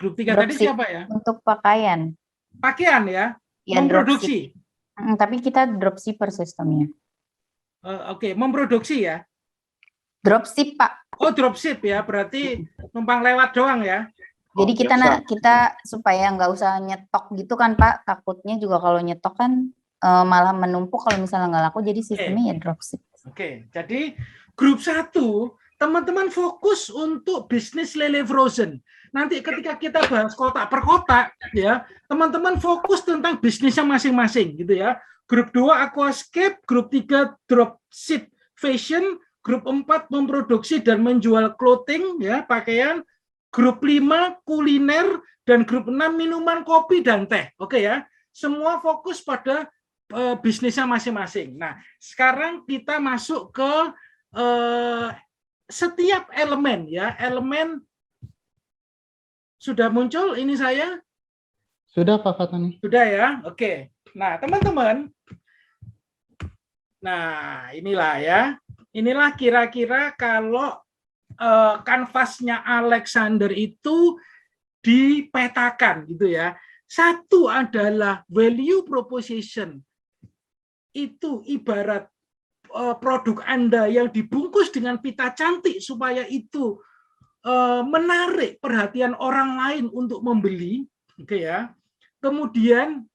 Grup 3 tadi siapa ya? Untuk pakaian. Pakaian ya? Ya, memproduksi? Tapi kita dropshipper sistemnya. Oke, memproduksi ya? Dropship Pak. Oh, dropship ya, berarti numpang lewat doang ya? Jadi kita supaya nggak usah nyetok gitu kan Pak, takutnya juga kalau nyetok kan malah menumpuk kalau misalnya nggak laku, jadi sistemnya ya dropship. Oke, jadi grup 1 teman-teman fokus untuk bisnis lele frozen. Nanti ketika kita bahas kotak per kotak ya, teman-teman fokus tentang bisnisnya masing-masing gitu ya. Grup 2 aquascape, grup 3 dropship fashion, grup 4 memproduksi dan menjual clothing ya, pakaian, grup 5 kuliner, dan grup 6 minuman kopi dan teh. Oke ya. Semua fokus pada bisnisnya masing-masing. Nah, sekarang kita masuk ke setiap elemen ya, elemen sudah muncul ini saya? Sudah Pak Fatani. Sudah ya, oke. Nah teman-teman, nah inilah ya, inilah kira-kira kalau kanvasnya Alexander itu dipetakan gitu ya. Satu adalah value proposition, itu ibarat produk Anda yang dibungkus dengan pita cantik supaya itu menarik perhatian orang lain untuk membeli, oke ya. Kemudian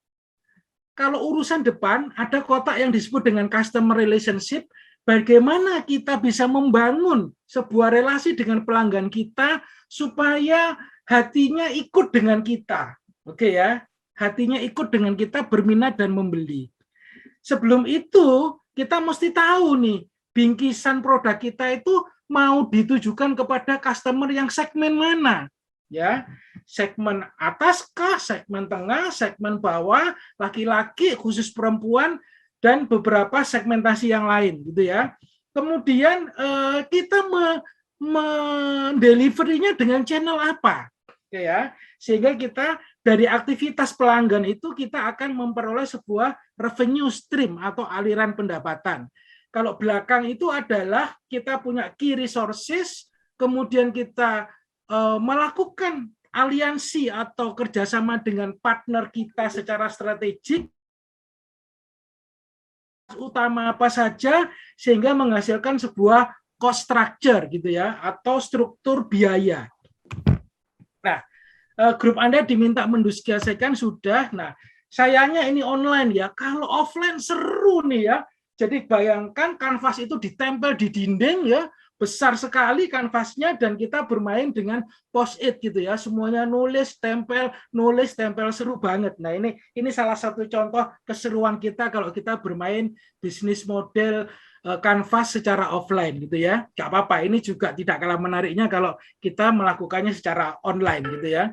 kalau urusan depan ada kotak yang disebut dengan customer relationship, bagaimana kita bisa membangun sebuah relasi dengan pelanggan kita supaya hatinya ikut dengan kita, oke ya, hatinya ikut dengan kita, berminat dan membeli. Sebelum itu kita mesti tahu nih, bingkisan produk kita itu mau ditujukan kepada customer yang segmen mana, ya, segmen atas kah, segmen tengah, segmen bawah, laki-laki, khusus perempuan, dan beberapa segmentasi yang lain, gitu ya. Kemudian kita mendeliverynya dengan channel apa, ya, sehingga kita dari aktivitas pelanggan itu kita akan memperoleh sebuah revenue stream atau aliran pendapatan. Kalau belakang itu adalah kita punya key resources, kemudian kita melakukan aliansi atau kerjasama dengan partner kita secara strategik, utama apa saja sehingga menghasilkan sebuah cost structure gitu ya, atau struktur biaya. Nah, grup Anda diminta mendiskusikan sudah. Nah, sayangnya ini online ya. Kalau offline seru nih ya. Jadi bayangkan kanvas itu ditempel di dinding ya, besar sekali kanvasnya, dan kita bermain dengan post-it gitu ya. Semuanya nulis, tempel, seru banget. Nah, ini salah satu contoh keseruan kita kalau kita bermain bisnis model kanvas secara offline gitu ya. Nggak apa-apa, ini juga tidak kalah menariknya kalau kita melakukannya secara online gitu ya.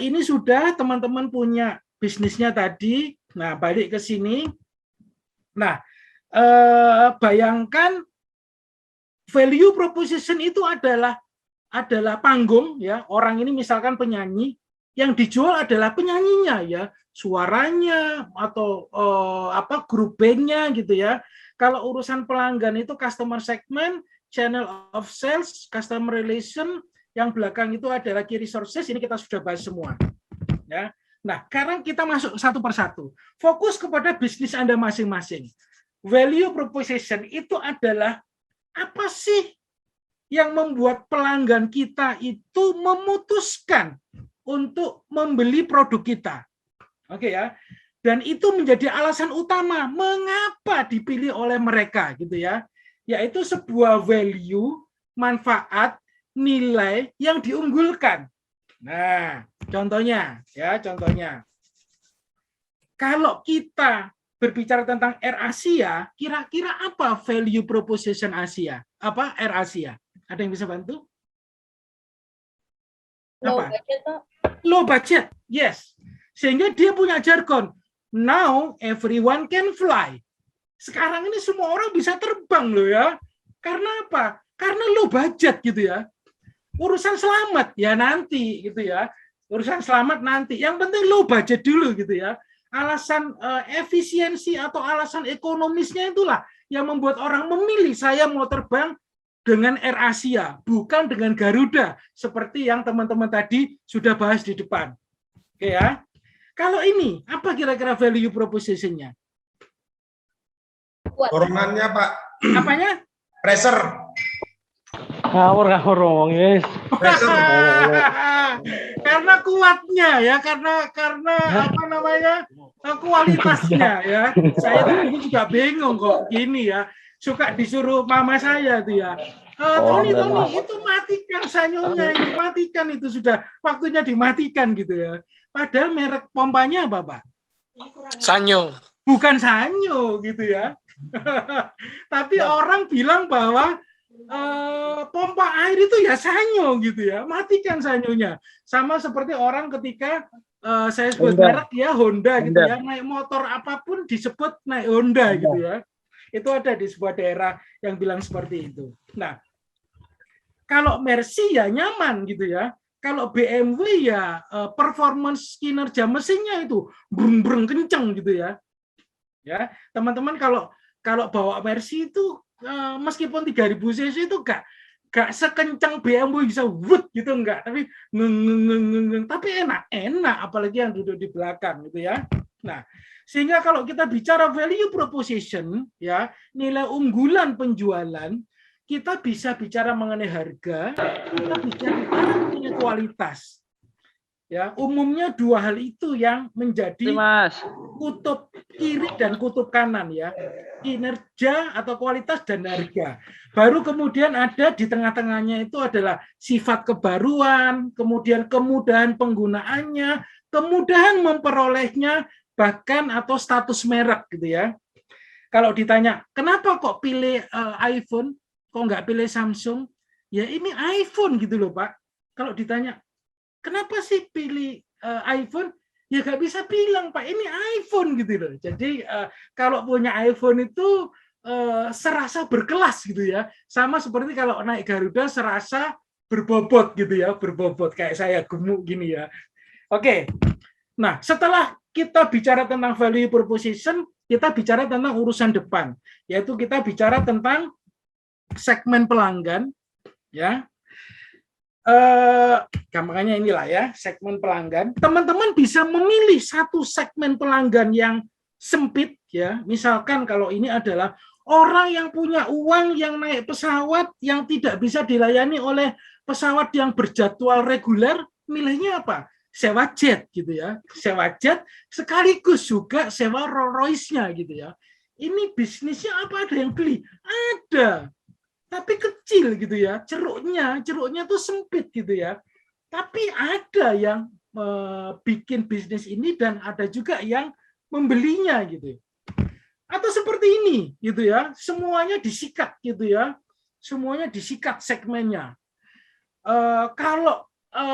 Ini sudah teman-teman punya bisnisnya tadi. Nah, balik ke sini. Nah, bayangkan value proposition itu adalah panggung ya. Orang ini misalkan penyanyi, yang dijual adalah penyanyinya ya, suaranya atau grup bandnya gitu ya. Kalau urusan pelanggan itu customer segment, channel of sales, customer relation, yang belakang itu adalah key resources. Ini kita sudah bahas semua ya. Nah, sekarang kita masuk satu persatu. Fokus kepada bisnis Anda masing-masing. Value proposition itu adalah apa sih yang membuat pelanggan kita itu memutuskan untuk membeli produk kita. Oke ya. Dan itu menjadi alasan utama mengapa dipilih oleh mereka gitu ya. Yaitu sebuah value, manfaat, nilai yang diunggulkan. Nah, contohnya. Kalau kita berbicara tentang Air Asia, kira-kira apa value proposition Asia? Apa Air Asia? Ada yang bisa bantu? Apa? Low budget, yes. Sehingga dia punya jargon. Now everyone can fly. Sekarang ini semua orang bisa terbang loh ya. Karena apa? Karena low budget gitu ya. Urusan selamat ya nanti gitu ya. Urusan selamat nanti. Yang penting low budget dulu gitu ya. Alasan efisiensi atau alasan ekonomisnya itulah yang membuat orang memilih saya mau terbang dengan Air Asia, bukan dengan Garuda seperti yang teman-teman tadi sudah bahas di depan. Oke ya. Kalau ini, apa kira-kira value proposition-nya? Dorongannya, Pak. Apanya? Pressure. Ngawur wong yes. Karena kuatnya ya, karena apa namanya? Kualitasnya ya. Saya dulu juga bingung kok gini ya. Suka disuruh mama saya tuh ya. Tony, itu matikan sanyonya, itu matikan, itu sudah waktunya dimatikan gitu ya. Padahal merek pompanya apa, Pak? Sanyo. Bukan Sanyo gitu ya. Tapi orang bilang bahwa pompa air itu ya Sanyo gitu ya. Matikan Sanyonya. Sama seperti orang ketika saya sebut merek ya Honda gitu ya. Naik motor apapun disebut naik Honda gitu ya. Itu ada di sebuah daerah yang bilang seperti itu. Nah, kalau Mercy ya nyaman gitu ya. Kalau BMW ya performance kinerja mesinnya itu brung kenceng gitu ya. Ya, teman-teman kalau bawa Mercy itu meskipun 3000 cc itu gak sekencang BMW bisa wut gitu enggak, tapi tapi enak apalagi yang duduk di belakang gitu ya. Nah, sehingga kalau kita bicara value proposition ya, nilai unggulan penjualan, kita bisa bicara mengenai harga, kita bicara mengenai kualitas. Ya, umumnya dua hal itu yang menjadi kutub kiri dan kutub kanan ya. Kinerja atau kualitas dan harga. Baru kemudian ada di tengah-tengahnya itu adalah sifat kebaruan, kemudian kemudahan penggunaannya, kemudahan memperolehnya, bahkan atau status merek gitu ya. Kalau ditanya, kenapa kok pilih iPhone? Kok nggak pilih Samsung? Ya ini iPhone gitu loh Pak. Kalau ditanya, kenapa sih pilih iPhone? Ya nggak bisa bilang Pak, ini iPhone gitu loh. Jadi kalau punya iPhone itu serasa berkelas gitu ya. Sama seperti kalau naik Garuda serasa berbobot gitu ya, berbobot kayak saya gemuk gini ya. Oke. Nah, setelah kita bicara tentang value proposition, kita bicara tentang urusan depan, yaitu kita bicara tentang segmen pelanggan, ya. Gampangnya inilah ya, segmen pelanggan. Teman-teman bisa memilih satu segmen pelanggan yang sempit, ya. Misalkan kalau ini adalah orang yang punya uang yang naik pesawat yang tidak bisa dilayani oleh pesawat yang berjadwal reguler, milihnya apa? Sewa jet gitu ya, sewa jet sekaligus juga sewa Rolls Royce-nya gitu ya. Ini bisnisnya apa ada yang beli? Ada, tapi kecil gitu ya. Ceruknya tuh sempit gitu ya. Tapi ada yang bikin bisnis ini dan ada juga yang membelinya gitu. Atau seperti ini gitu ya, semuanya disikat gitu ya, semuanya disikat segmennya. Kalau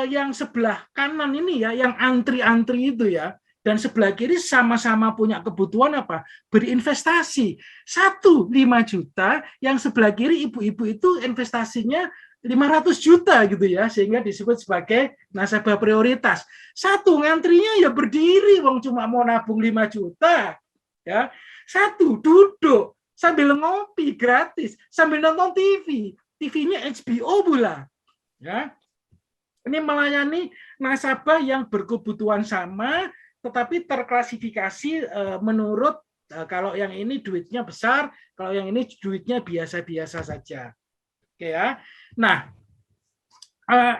yang sebelah kanan ini ya, yang antri-antri itu ya, dan sebelah kiri sama-sama punya kebutuhan apa? Berinvestasi. 5 juta, yang sebelah kiri ibu-ibu itu investasinya 500 juta gitu ya, sehingga disebut sebagai nasabah prioritas. Satu ngantrinya ya berdiri, wong cuma mau nabung 5 juta. Ya. Satu duduk sambil ngopi gratis, sambil nonton TV. TV-nya HBO pula. Ya. Ini melayani nasabah yang berkebutuhan sama, tetapi terklasifikasi menurut kalau yang ini duitnya besar, kalau yang ini duitnya biasa-biasa saja. Oke ya. Nah,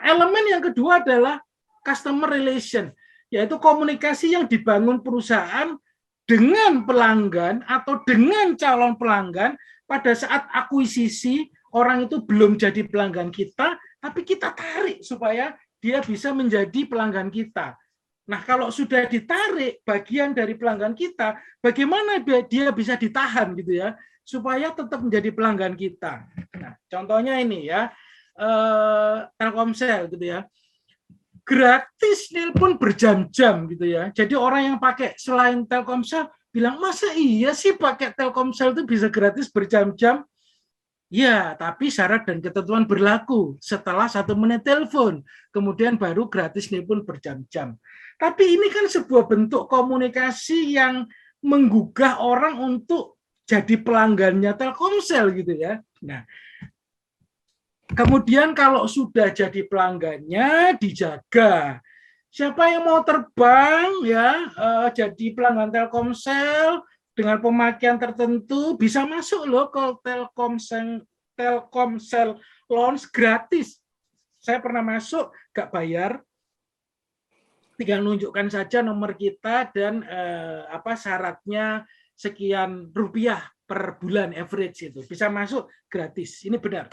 elemen yang kedua adalah customer relation, yaitu komunikasi yang dibangun perusahaan dengan pelanggan atau dengan calon pelanggan pada saat akuisisi. Orang itu belum jadi pelanggan kita, tapi kita tarik supaya dia bisa menjadi pelanggan kita. Nah, kalau sudah ditarik bagian dari pelanggan kita, bagaimana dia bisa ditahan gitu ya, supaya tetap menjadi pelanggan kita. Nah, contohnya ini ya, Telkomsel gitu ya, gratis nelpon berjam-jam gitu ya. Jadi orang yang pakai selain Telkomsel bilang, masa iya sih pakai Telkomsel itu bisa gratis berjam-jam? Ya, tapi syarat dan ketentuan berlaku setelah 1 menit telepon, kemudian baru gratis nelpon berjam-jam. Tapi ini kan sebuah bentuk komunikasi yang menggugah orang untuk jadi pelanggannya Telkomsel gitu ya. Nah, kemudian kalau sudah jadi pelanggannya dijaga. Siapa yang mau terbang ya jadi pelanggan Telkomsel dengan pemakaian tertentu bisa masuk loh ke Telkomsel Lounge gratis. Saya pernah masuk, nggak bayar, tinggal nunjukkan saja nomor kita dan syaratnya sekian rupiah per bulan average itu bisa masuk gratis. Ini benar.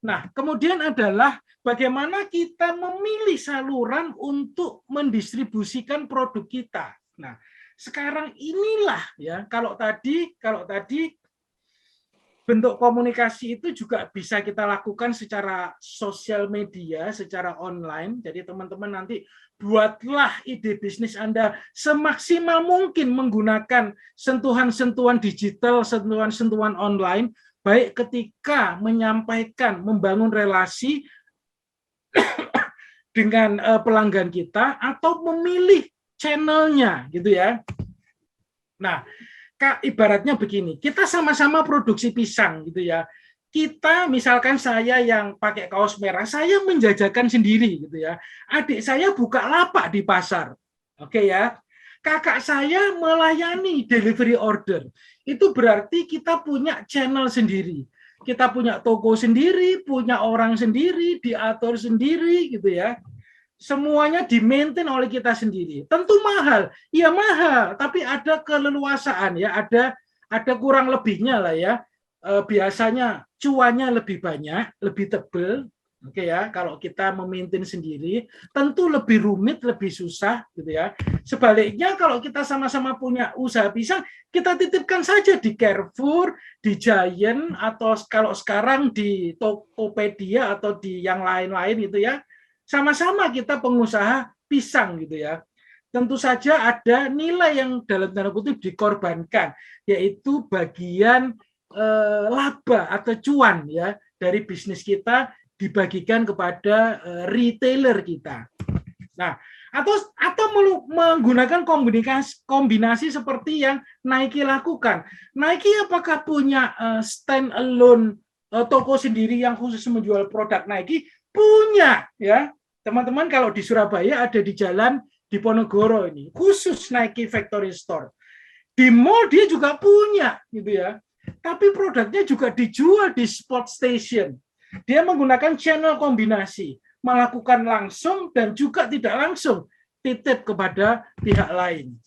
Nah, kemudian adalah bagaimana kita memilih saluran untuk mendistribusikan produk kita. Nah, sekarang inilah ya, kalau tadi bentuk komunikasi itu juga bisa kita lakukan secara sosial media, secara online. Jadi teman-teman nanti buatlah ide bisnis Anda semaksimal mungkin menggunakan sentuhan-sentuhan digital, sentuhan-sentuhan online, baik ketika menyampaikan, membangun relasi dengan pelanggan kita atau memilih channelnya gitu ya. Nah, ibaratnya begini, kita sama-sama produksi pisang gitu ya. Kita misalkan saya yang pakai kaos merah, saya menjajakan sendiri gitu ya. Adik saya buka lapak di pasar. Oke ya. Kakak saya melayani delivery order. Itu berarti kita punya channel sendiri. Kita punya toko sendiri, punya orang sendiri, diatur sendiri gitu ya. Semuanya di-maintain oleh kita sendiri. Tentu mahal, ya mahal, tapi ada keleluasaan ya, ada kurang lebihnya lah ya. Biasanya cuannya lebih banyak, lebih tebal, oke ya. Kalau kita memaintain sendiri, tentu lebih rumit, lebih susah, gitu ya. Sebaliknya kalau kita sama-sama punya usaha pisang, kita titipkan saja di Carrefour, di Giant, atau kalau sekarang di Tokopedia atau di yang lain-lain itu ya. Sama-sama kita pengusaha pisang gitu ya. Tentu saja ada nilai yang dalam tanda kutip dikorbankan, yaitu bagian laba atau cuan ya dari bisnis kita dibagikan kepada retailer kita. Nah, Atau menggunakan kombinasi seperti yang Nike lakukan. Nike apakah punya stand alone toko sendiri yang khusus menjual produk Nike? Punya, ya. Teman-teman, kalau di Surabaya ada di Jalan Diponegoro ini, khusus Nike Factory Store. Di mall dia juga punya, gitu ya. Tapi produknya juga dijual di spot station. Dia menggunakan channel kombinasi, melakukan langsung dan juga tidak langsung, titip kepada pihak lain.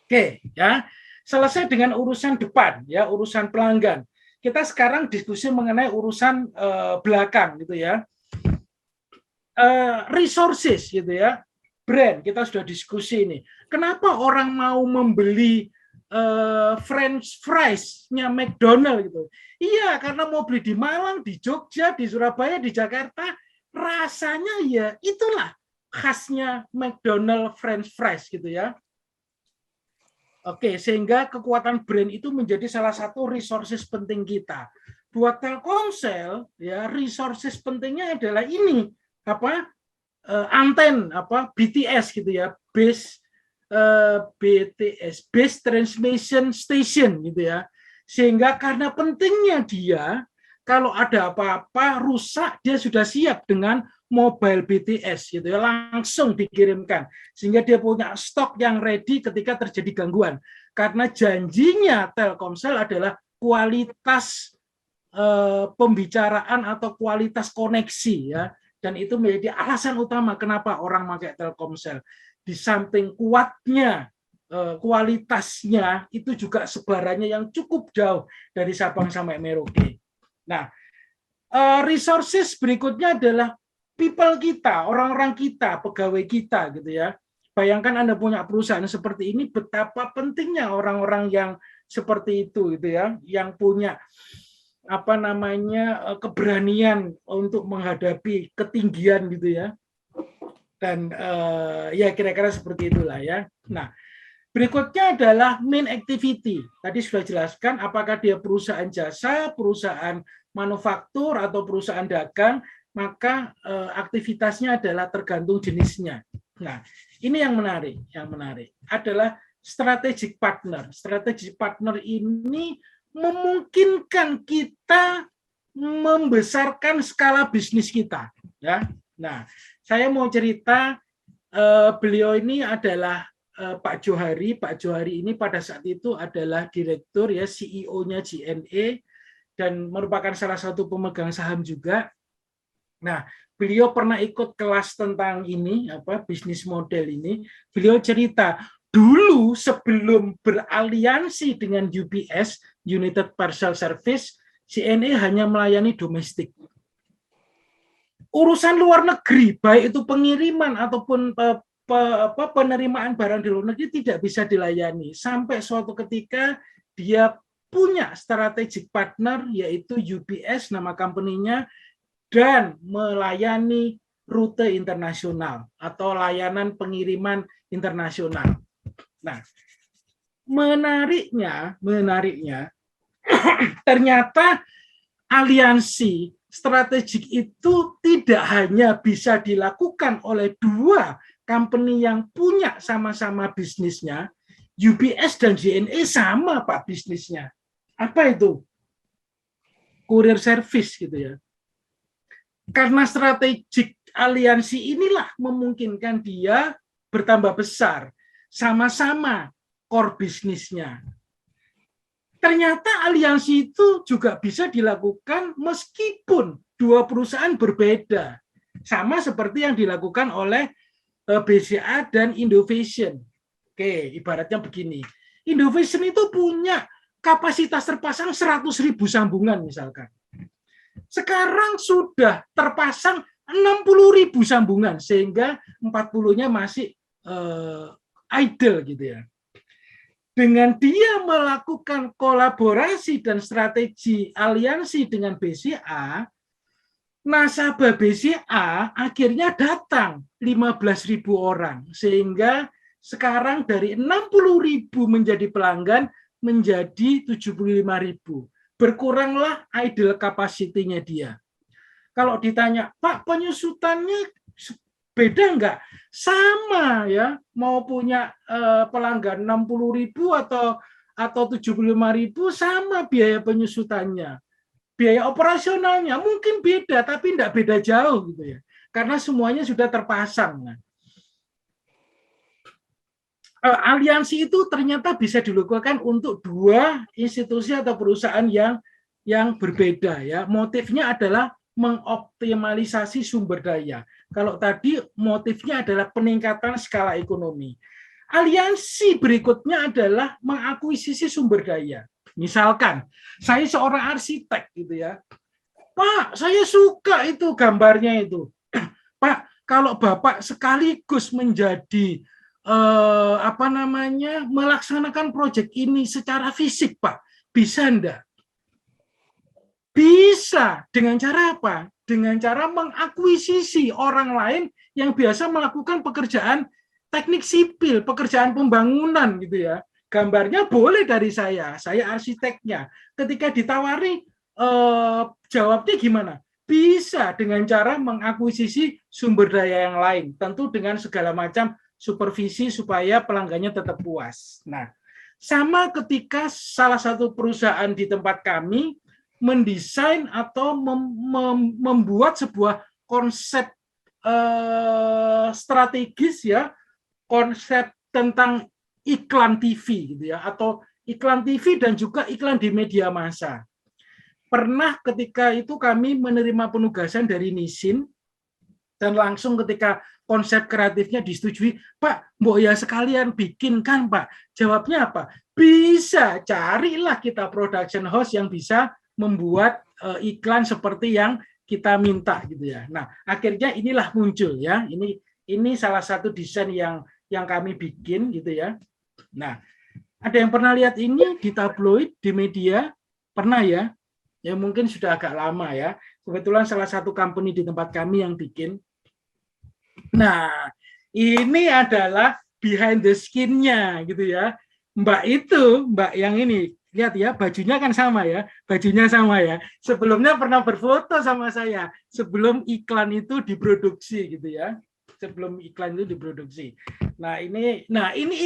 Oke, ya. Selesai dengan urusan depan, ya, urusan pelanggan. Kita sekarang diskusi mengenai urusan belakang, gitu ya. Resources, gitu ya. Brand, kita sudah diskusi ini. Kenapa orang mau membeli French fries-nya McDonald gitu? Iya, karena mau beli di Malang, di Jogja, di Surabaya, di Jakarta, rasanya ya itulah khasnya McDonald French fries gitu ya. Oke, sehingga kekuatan brand itu menjadi salah satu resources penting kita. Buat Telkomsel ya, resources pentingnya adalah ini apa? Anten apa BTS gitu ya, BTS, Base Transmission Station gitu ya. Sehingga karena pentingnya dia, kalau ada apa-apa rusak, dia sudah siap dengan mobile BTS gitu ya, langsung dikirimkan. Sehingga dia punya stok yang ready ketika terjadi gangguan. Karena janjinya Telkomsel adalah kualitas pembicaraan atau kualitas koneksi ya. Dan itu menjadi alasan utama kenapa orang pakai Telkomsel. Di samping kuatnya kualitasnya, itu juga sebarannya yang cukup jauh dari Sabang sampai Merauke. Nah, resources berikutnya adalah people kita, orang-orang kita, pegawai kita gitu ya. Bayangkan Anda punya perusahaan seperti ini, betapa pentingnya orang-orang yang seperti itu gitu ya, yang punya apa namanya keberanian untuk menghadapi ketinggian gitu ya. Dan ya kira-kira seperti itulah ya. Nah, berikutnya adalah main activity. Tadi sudah jelaskan apakah dia perusahaan jasa, perusahaan manufaktur atau perusahaan dagang, maka aktivitasnya adalah tergantung jenisnya. Nah, ini yang menarik adalah strategic partner. Strategic partner ini memungkinkan kita membesarkan skala bisnis kita, ya. Nah, saya mau cerita beliau ini adalah Pak Johari. Pak Johari ini pada saat itu adalah direktur ya, CEO-nya JNE dan merupakan salah satu pemegang saham juga. Nah, beliau pernah ikut kelas tentang ini apa bisnis model ini. Beliau cerita dulu sebelum beraliansi dengan UPS, United Parcel Service, JNE hanya melayani domestik. Urusan luar negeri, baik itu pengiriman ataupun penerimaan barang di luar negeri tidak bisa dilayani. Sampai suatu ketika dia punya strategic partner, yaitu UPS, nama company-nya, dan melayani rute internasional atau layanan pengiriman internasional. Nah, menariknya ternyata aliansi strategik itu tidak hanya bisa dilakukan oleh dua company yang punya sama-sama bisnisnya. UPS dan JNE sama Pak bisnisnya. Apa itu? Courier service gitu ya. Karena strategik aliansi inilah memungkinkan dia bertambah besar. Sama-sama core bisnisnya. Ternyata aliansi itu juga bisa dilakukan meskipun dua perusahaan berbeda. Sama seperti yang dilakukan oleh BCA dan Indovision. Oke, ibaratnya begini. Indovision itu punya kapasitas terpasang 100.000 sambungan misalkan. Sekarang sudah terpasang 60.000 sambungan sehingga 40-nya masih idle gitu ya. Dengan dia melakukan kolaborasi dan strategi aliansi dengan BCA, nasabah BCA akhirnya datang 15.000 orang sehingga sekarang dari 60.000 menjadi pelanggan menjadi 75.000. Berkuranglah idle capacity-nya dia. Kalau ditanya, Pak, penyusutannya Beda enggak? Sama ya, mau punya pelanggan 60.000 atau 75.000 sama biaya penyusutannya. Biaya operasionalnya mungkin beda, tapi enggak beda jauh gitu ya. Karena semuanya sudah terpasang. Aliansi itu ternyata bisa dilakukan untuk dua institusi atau perusahaan yang berbeda ya. Motifnya adalah mengoptimalisasi sumber daya. Kalau tadi motifnya adalah peningkatan skala ekonomi. Aliansi berikutnya adalah mengakuisisi sumber daya. Misalkan saya seorang arsitek gitu ya. Pak, saya suka itu gambarnya itu. Pak, kalau Bapak sekaligus menjadi melaksanakan proyek ini secara fisik, Pak, bisa enggak? Bisa. Dengan cara apa? Dengan cara mengakuisisi orang lain yang biasa melakukan pekerjaan teknik sipil, pekerjaan pembangunan gitu ya. Gambarnya boleh dari saya arsiteknya. Ketika ditawari, jawabnya gimana? Bisa dengan cara mengakuisisi sumber daya yang lain, tentu dengan segala macam supervisi supaya pelanggannya tetap puas. Nah, sama ketika salah satu perusahaan di tempat kami mendesain atau membuat sebuah konsep strategis ya, konsep tentang iklan TV gitu ya, atau iklan TV dan juga iklan di media massa. Pernah ketika itu kami menerima penugasan dari Nisin dan langsung ketika konsep kreatifnya disetujui, Pak, mbok ya sekalian bikinkan, Pak. Jawabnya apa? Bisa, carilah kita production house yang bisa membuat iklan seperti yang kita minta gitu ya. Nah, akhirnya inilah muncul ya. Ini salah satu desain yang kami bikin gitu ya. Nah, ada yang pernah lihat ini di tabloid, di media? Pernah ya? Ya mungkin sudah agak lama ya. Kebetulan salah satu company di tempat kami yang bikin. Nah, ini adalah behind the skin-nya gitu ya. Mbak yang ini, lihat ya, bajunya kan sama ya. Bajunya sama ya. Sebelumnya pernah berfoto sama saya sebelum iklan itu diproduksi gitu ya. Sebelum iklan itu diproduksi. Nah, ini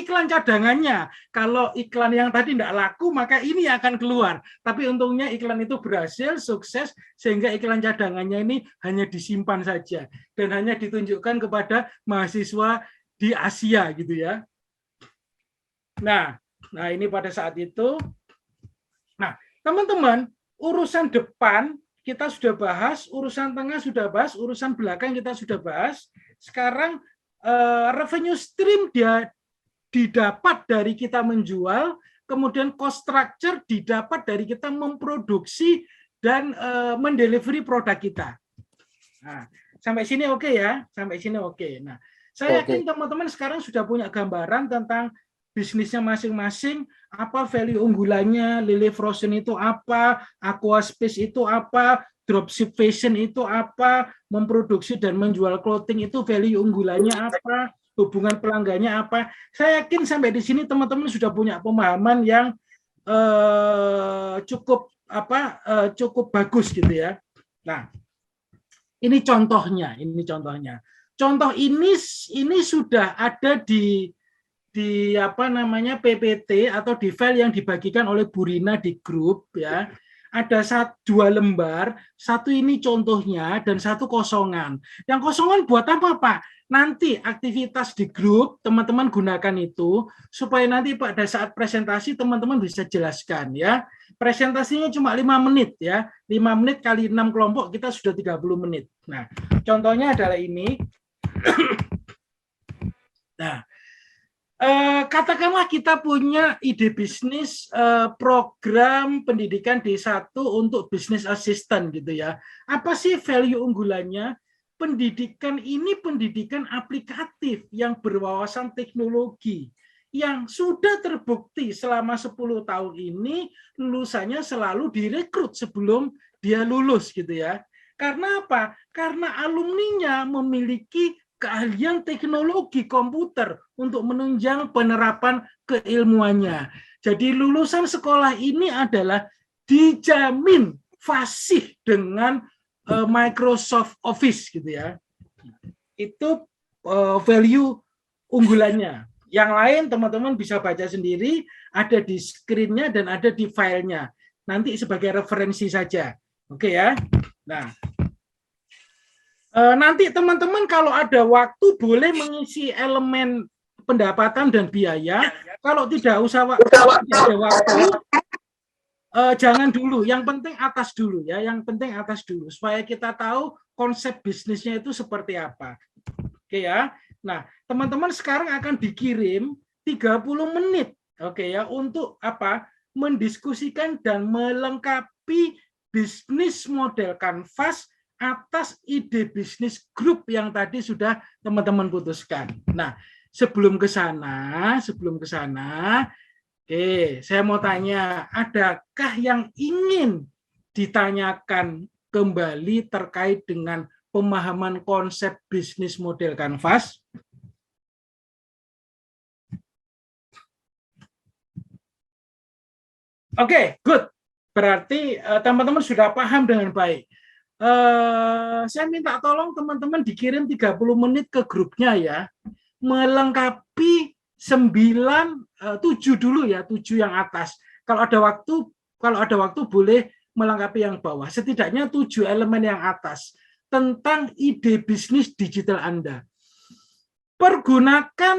iklan cadangannya. Kalau iklan yang tadi tidak laku, maka ini akan keluar. Tapi untungnya iklan itu berhasil, sukses, sehingga iklan cadangannya ini hanya disimpan saja dan hanya ditunjukkan kepada mahasiswa di Asia gitu ya. Nah, ini pada saat itu. Nah, teman-teman, urusan depan kita sudah bahas, urusan tengah sudah bahas, urusan belakang kita sudah bahas. Sekarang revenue stream dia didapat dari kita menjual, kemudian cost structure didapat dari kita memproduksi dan mendelivery produk kita. Nah, sampai sini oke ya, sampai sini oke. Nah, saya yakin teman-teman sekarang sudah punya gambaran tentang bisnisnya masing-masing, apa value unggulannya, Lily Frozen itu apa, Aquaspace itu apa, dropship fashion itu apa, memproduksi dan menjual clothing itu value unggulannya apa, hubungan pelanggannya apa. Saya yakin sampai di sini teman-teman sudah punya pemahaman yang cukup bagus gitu ya. Nah, ini contohnya. Contoh ini sudah ada di PPT atau di file yang dibagikan oleh Bu Rina di grup ya. Ada 2 lembar, satu ini contohnya dan satu kosongan. Yang kosongan buat apa, Pak? Nanti aktivitas di grup teman-teman gunakan itu supaya nanti pada saat presentasi teman-teman bisa jelaskan ya. Presentasinya cuma 5 menit ya. 5 menit kali 6 kelompok kita sudah 30 menit. Nah, contohnya adalah ini. Nah, katakanlah kita punya ide bisnis program pendidikan D1 untuk bisnis assistant gitu ya. Apa sih value unggulannya? Pendidikan ini pendidikan aplikatif yang berwawasan teknologi yang sudah terbukti selama 10 tahun ini lulusannya selalu direkrut sebelum dia lulus gitu ya. Karena apa? Karena alumninya memiliki keahlian teknologi komputer untuk menunjang penerapan keilmuannya. Jadi lulusan sekolah ini adalah dijamin fasih dengan Microsoft Office gitu ya. Itu value unggulannya. Yang lain teman-teman bisa baca sendiri, ada di screen-nya dan ada di filenya. Nanti sebagai referensi saja. Oke ya. Nah, nanti teman-teman kalau ada waktu boleh mengisi elemen pendapatan dan biaya. Kalau tidak tidak ada waktu, jangan dulu. Yang penting atas dulu ya. Yang penting atas dulu supaya kita tahu konsep bisnisnya itu seperti apa. Oke ya. Nah, teman-teman sekarang akan dikirim 30 menit, oke ya, untuk apa? Mendiskusikan dan melengkapi bisnis model Canvas atas ide bisnis grup yang tadi sudah teman-teman putuskan. Nah, sebelum ke sana, oke, saya mau tanya, adakah yang ingin ditanyakan kembali terkait dengan pemahaman konsep bisnis model Canvas? Oke, good. Berarti teman-teman sudah paham dengan baik. Saya minta tolong teman-teman dikirim 30 menit ke grupnya ya, melengkapi 7 dulu ya, 7 yang atas. Kalau ada waktu boleh melengkapi yang bawah. Setidaknya 7 elemen yang atas tentang ide bisnis digital Anda. Pergunakan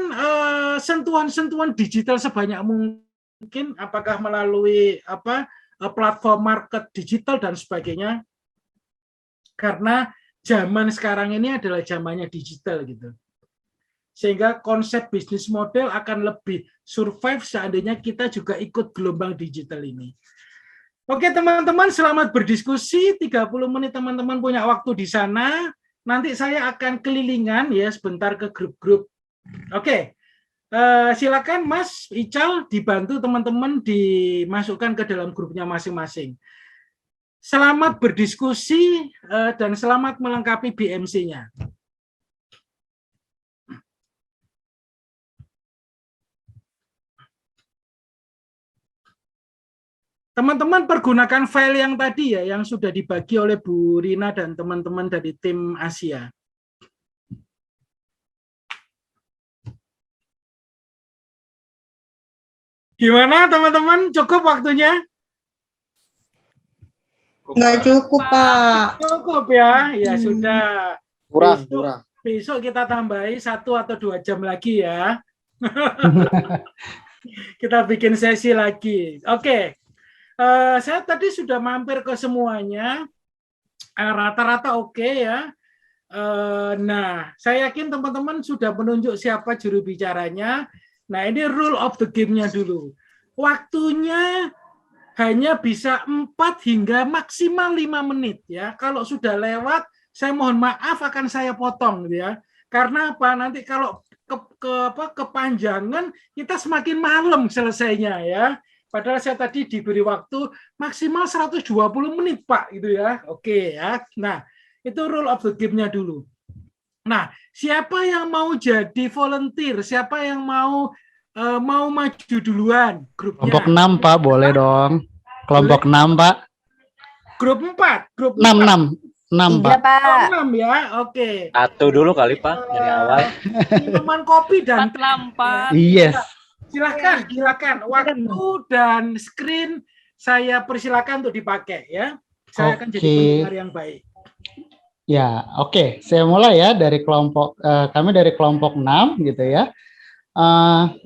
sentuhan-sentuhan digital sebanyak mungkin, apakah melalui platform market digital dan sebagainya, karena zaman sekarang ini adalah zamannya digital gitu, sehingga konsep bisnis model akan lebih survive seandainya kita juga ikut gelombang digital ini. Oke teman-teman, selamat berdiskusi. 30 menit teman-teman punya waktu di sana. Nanti saya akan kelilingan ya sebentar ke grup-grup. Oke. Silakan Mas Ical dibantu teman-teman dimasukkan ke dalam grupnya masing-masing. Selamat berdiskusi dan selamat melengkapi BMC-nya. Teman-teman pergunakan file yang tadi ya, yang sudah dibagi oleh Bu Rina dan teman-teman dari tim Asia. Gimana teman-teman? Cukup waktunya? Nggak cukup, Pak. Cukup ya? Ya sudah. Kurang. Besok kita tambahi 1 atau 2 jam lagi ya. Kita bikin sesi lagi. Oke. Saya tadi sudah mampir ke semuanya, rata-rata oke ya. Nah, saya yakin teman-teman sudah menunjuk siapa juru bicaranya. Nah, ini rule of the game-nya dulu. Waktunya hanya bisa 4 hingga maksimal 5 menit ya. Kalau sudah lewat, saya mohon maaf akan saya potong ya. Karena apa? Nanti kalau kepanjangan kita semakin malam selesainya ya. Padahal saya tadi diberi waktu maksimal 120 menit, Pak, gitu ya. Oke ya. Nah, itu rule of the game-nya dulu. Nah, siapa yang mau jadi volunteer? Siapa yang mau maju duluan grupnya? Kelompok 6, Pak, boleh dong. Kelompok 6, Pak. Grup 4, grup 6, 6, Pak. Oh, 6 ya. Oke. 1 dulu kali, Pak, dari awal. Minuman kopi dan lampat. Yes. Silakan. Waktu dan screen saya persilakan untuk dipakai ya. Saya akan jadi pendengar yang baik. Ya, oke. Saya mulai ya dari kami dari kelompok 6 gitu ya.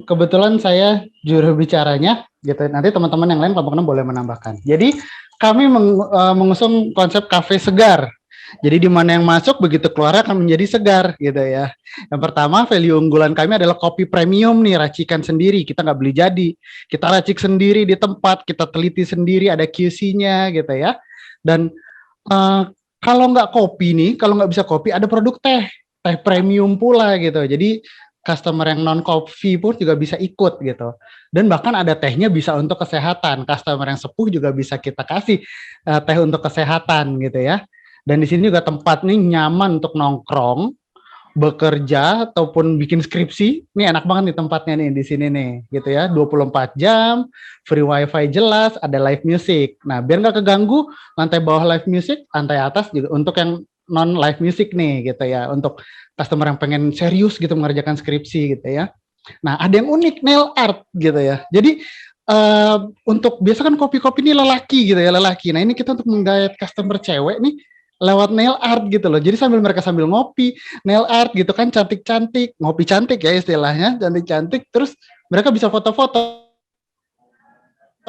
Kebetulan saya juru bicaranya gitu. Nanti teman-teman yang lain kelompok 6 boleh menambahkan. Jadi kami mengusung konsep kafe segar. Jadi di mana yang masuk begitu keluar akan menjadi segar gitu ya. Yang pertama, value unggulan kami adalah kopi premium nih, racikan sendiri. Kita nggak beli jadi, kita racik sendiri di tempat, kita teliti sendiri, ada QC-nya gitu ya. Dan kalau nggak kopi nih, kalau nggak bisa kopi, ada produk teh premium pula gitu. Jadi customer yang non coffee pun juga bisa ikut gitu. Dan bahkan ada tehnya bisa untuk kesehatan. Customer yang sepuh juga bisa kita kasih teh untuk kesehatan gitu ya. Dan di sini juga tempat nih nyaman untuk nongkrong, bekerja ataupun bikin skripsi. Ini enak banget nih tempatnya nih di sini nih, gitu ya. 24 jam, free wifi jelas, ada live music. Nah, biar nggak keganggu, lantai bawah live music, lantai atas juga untuk yang non live music nih gitu ya, untuk customer yang pengen serius gitu mengerjakan skripsi gitu ya. Nah, ada yang unik, nail art gitu ya. Jadi untuk biasa kan kopi-kopi ini lelaki gitu ya, lelaki. Nah, ini kita untuk menggait customer cewek nih lewat nail art gitu loh. Jadi mereka sambil ngopi, nail art gitu kan, cantik-cantik, ngopi cantik ya istilahnya, cantik-cantik, terus mereka bisa foto-foto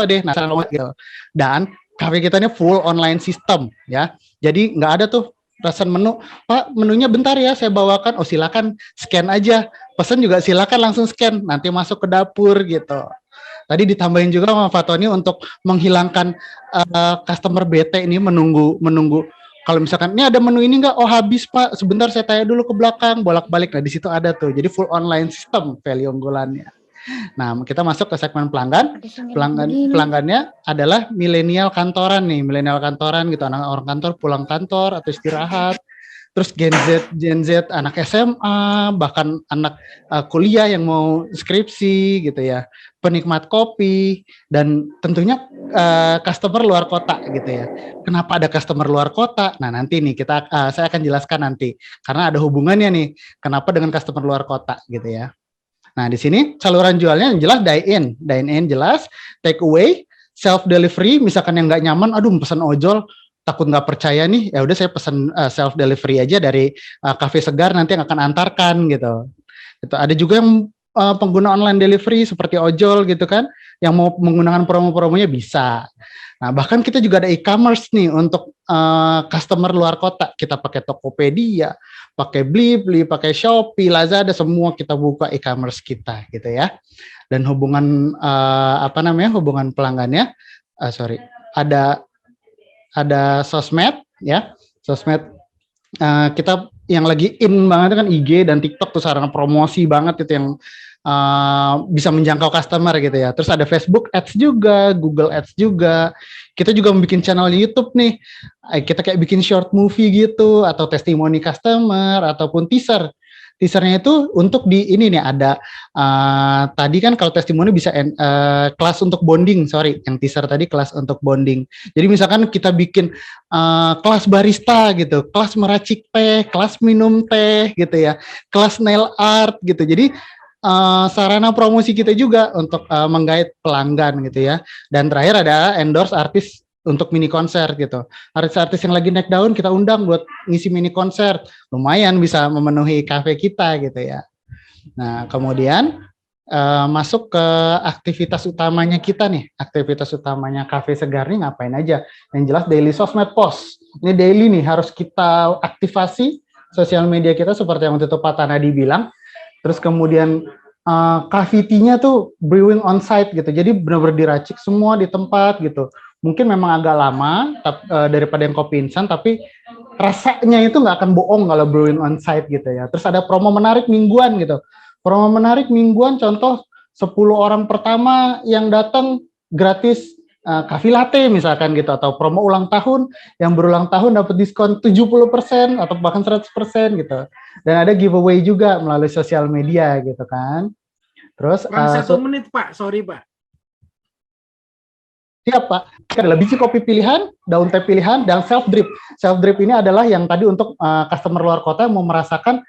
deh. Nah, gitu. Dan kafe kita ini full online system ya. Jadi nggak ada tuh pesan menu, Pak menunya bentar ya saya bawakan. Oh silakan scan aja. Pesan juga silakan langsung scan, nanti masuk ke dapur gitu. Tadi ditambahin juga sama Fatoni untuk menghilangkan customer bete ini menunggu. Kalau misalkan ini ada menu ini nggak? Oh habis Pak, sebentar saya tanya dulu ke belakang, bolak-balik. Nah di situ ada tuh. Jadi full online system value unggulannya. Nah kita masuk ke segmen pelanggan. Pelanggannya adalah milenial kantoran nih, milenial kantoran gitu, anak orang kantor pulang kantor atau istirahat. Terus Gen Z anak SMA, bahkan anak kuliah yang mau skripsi gitu ya, penikmat kopi, dan tentunya customer luar kota gitu ya. Kenapa ada customer luar kota? Nah nanti nih saya akan jelaskan nanti, karena ada hubungannya nih, kenapa dengan customer luar kota gitu ya. Nah di sini saluran jualnya yang jelas dine in jelas, take away, self delivery, misalkan yang nggak nyaman, aduh pesan ojol, takut nggak percaya nih, ya udah saya pesan self delivery aja dari Cafe Segar, nanti yang akan antarkan gitu. Itu ada juga yang pengguna online delivery seperti ojol gitu kan, yang mau menggunakan promo-promonya bisa. Nah bahkan kita juga ada e-commerce nih untuk customer luar kota. Kita pakai Tokopedia, pakai Blibli, pakai Shopee, Lazada, semua kita buka e-commerce kita gitu ya. Dan hubungan hubungan pelanggannya, ada sosmed ya, sosmed kita yang lagi in banget kan IG dan TikTok tuh sarana promosi banget itu yang bisa menjangkau customer gitu ya. Terus ada Facebook Ads juga, Google Ads juga. Kita juga bikin channel YouTube nih. Kita kayak bikin short movie gitu atau testimoni customer ataupun teaser. Teasernya itu untuk di ini nih ada tadi kan kalau testimoni bisa kelas untuk bonding, yang teaser tadi kelas untuk bonding. Jadi misalkan kita bikin kelas barista gitu, kelas meracik teh, kelas minum teh gitu ya, kelas nail art gitu. Jadi sarana promosi kita juga untuk menggait pelanggan gitu ya. Dan terakhir ada endorse artis untuk mini konser gitu. Artis-artis yang lagi naik daun kita undang buat ngisi mini konser. Lumayan bisa memenuhi kafe kita gitu ya. Nah, kemudian masuk ke aktivitas utamanya kita nih. Aktivitas utamanya Cafe Segar nih ngapain aja? Yang jelas daily sosmed post. Ini daily nih harus kita aktivasi sosial media kita seperti yang waktu itu Pak Tanadi bilang. Terus kemudian cavity-nya tuh brewing on site gitu. Jadi benar-benar diracik semua di tempat gitu. Mungkin memang agak lama daripada yang kopi instan, tapi rasanya itu nggak akan bohong kalau brewing on site gitu ya. Terus ada promo menarik mingguan gitu. Promo menarik mingguan, contoh 10 orang pertama yang datang gratis coffee latte misalkan gitu, atau promo ulang tahun, yang berulang tahun dapat diskon 70% atau bahkan 100% gitu. Dan ada giveaway juga melalui sosial media gitu kan. Terus 1 menit Pak, sorry Pak. Siap Pak, adalah biji kopi pilihan, daun teh pilihan, dan self drip. Self drip ini adalah yang tadi untuk customer luar kota yang mau merasakan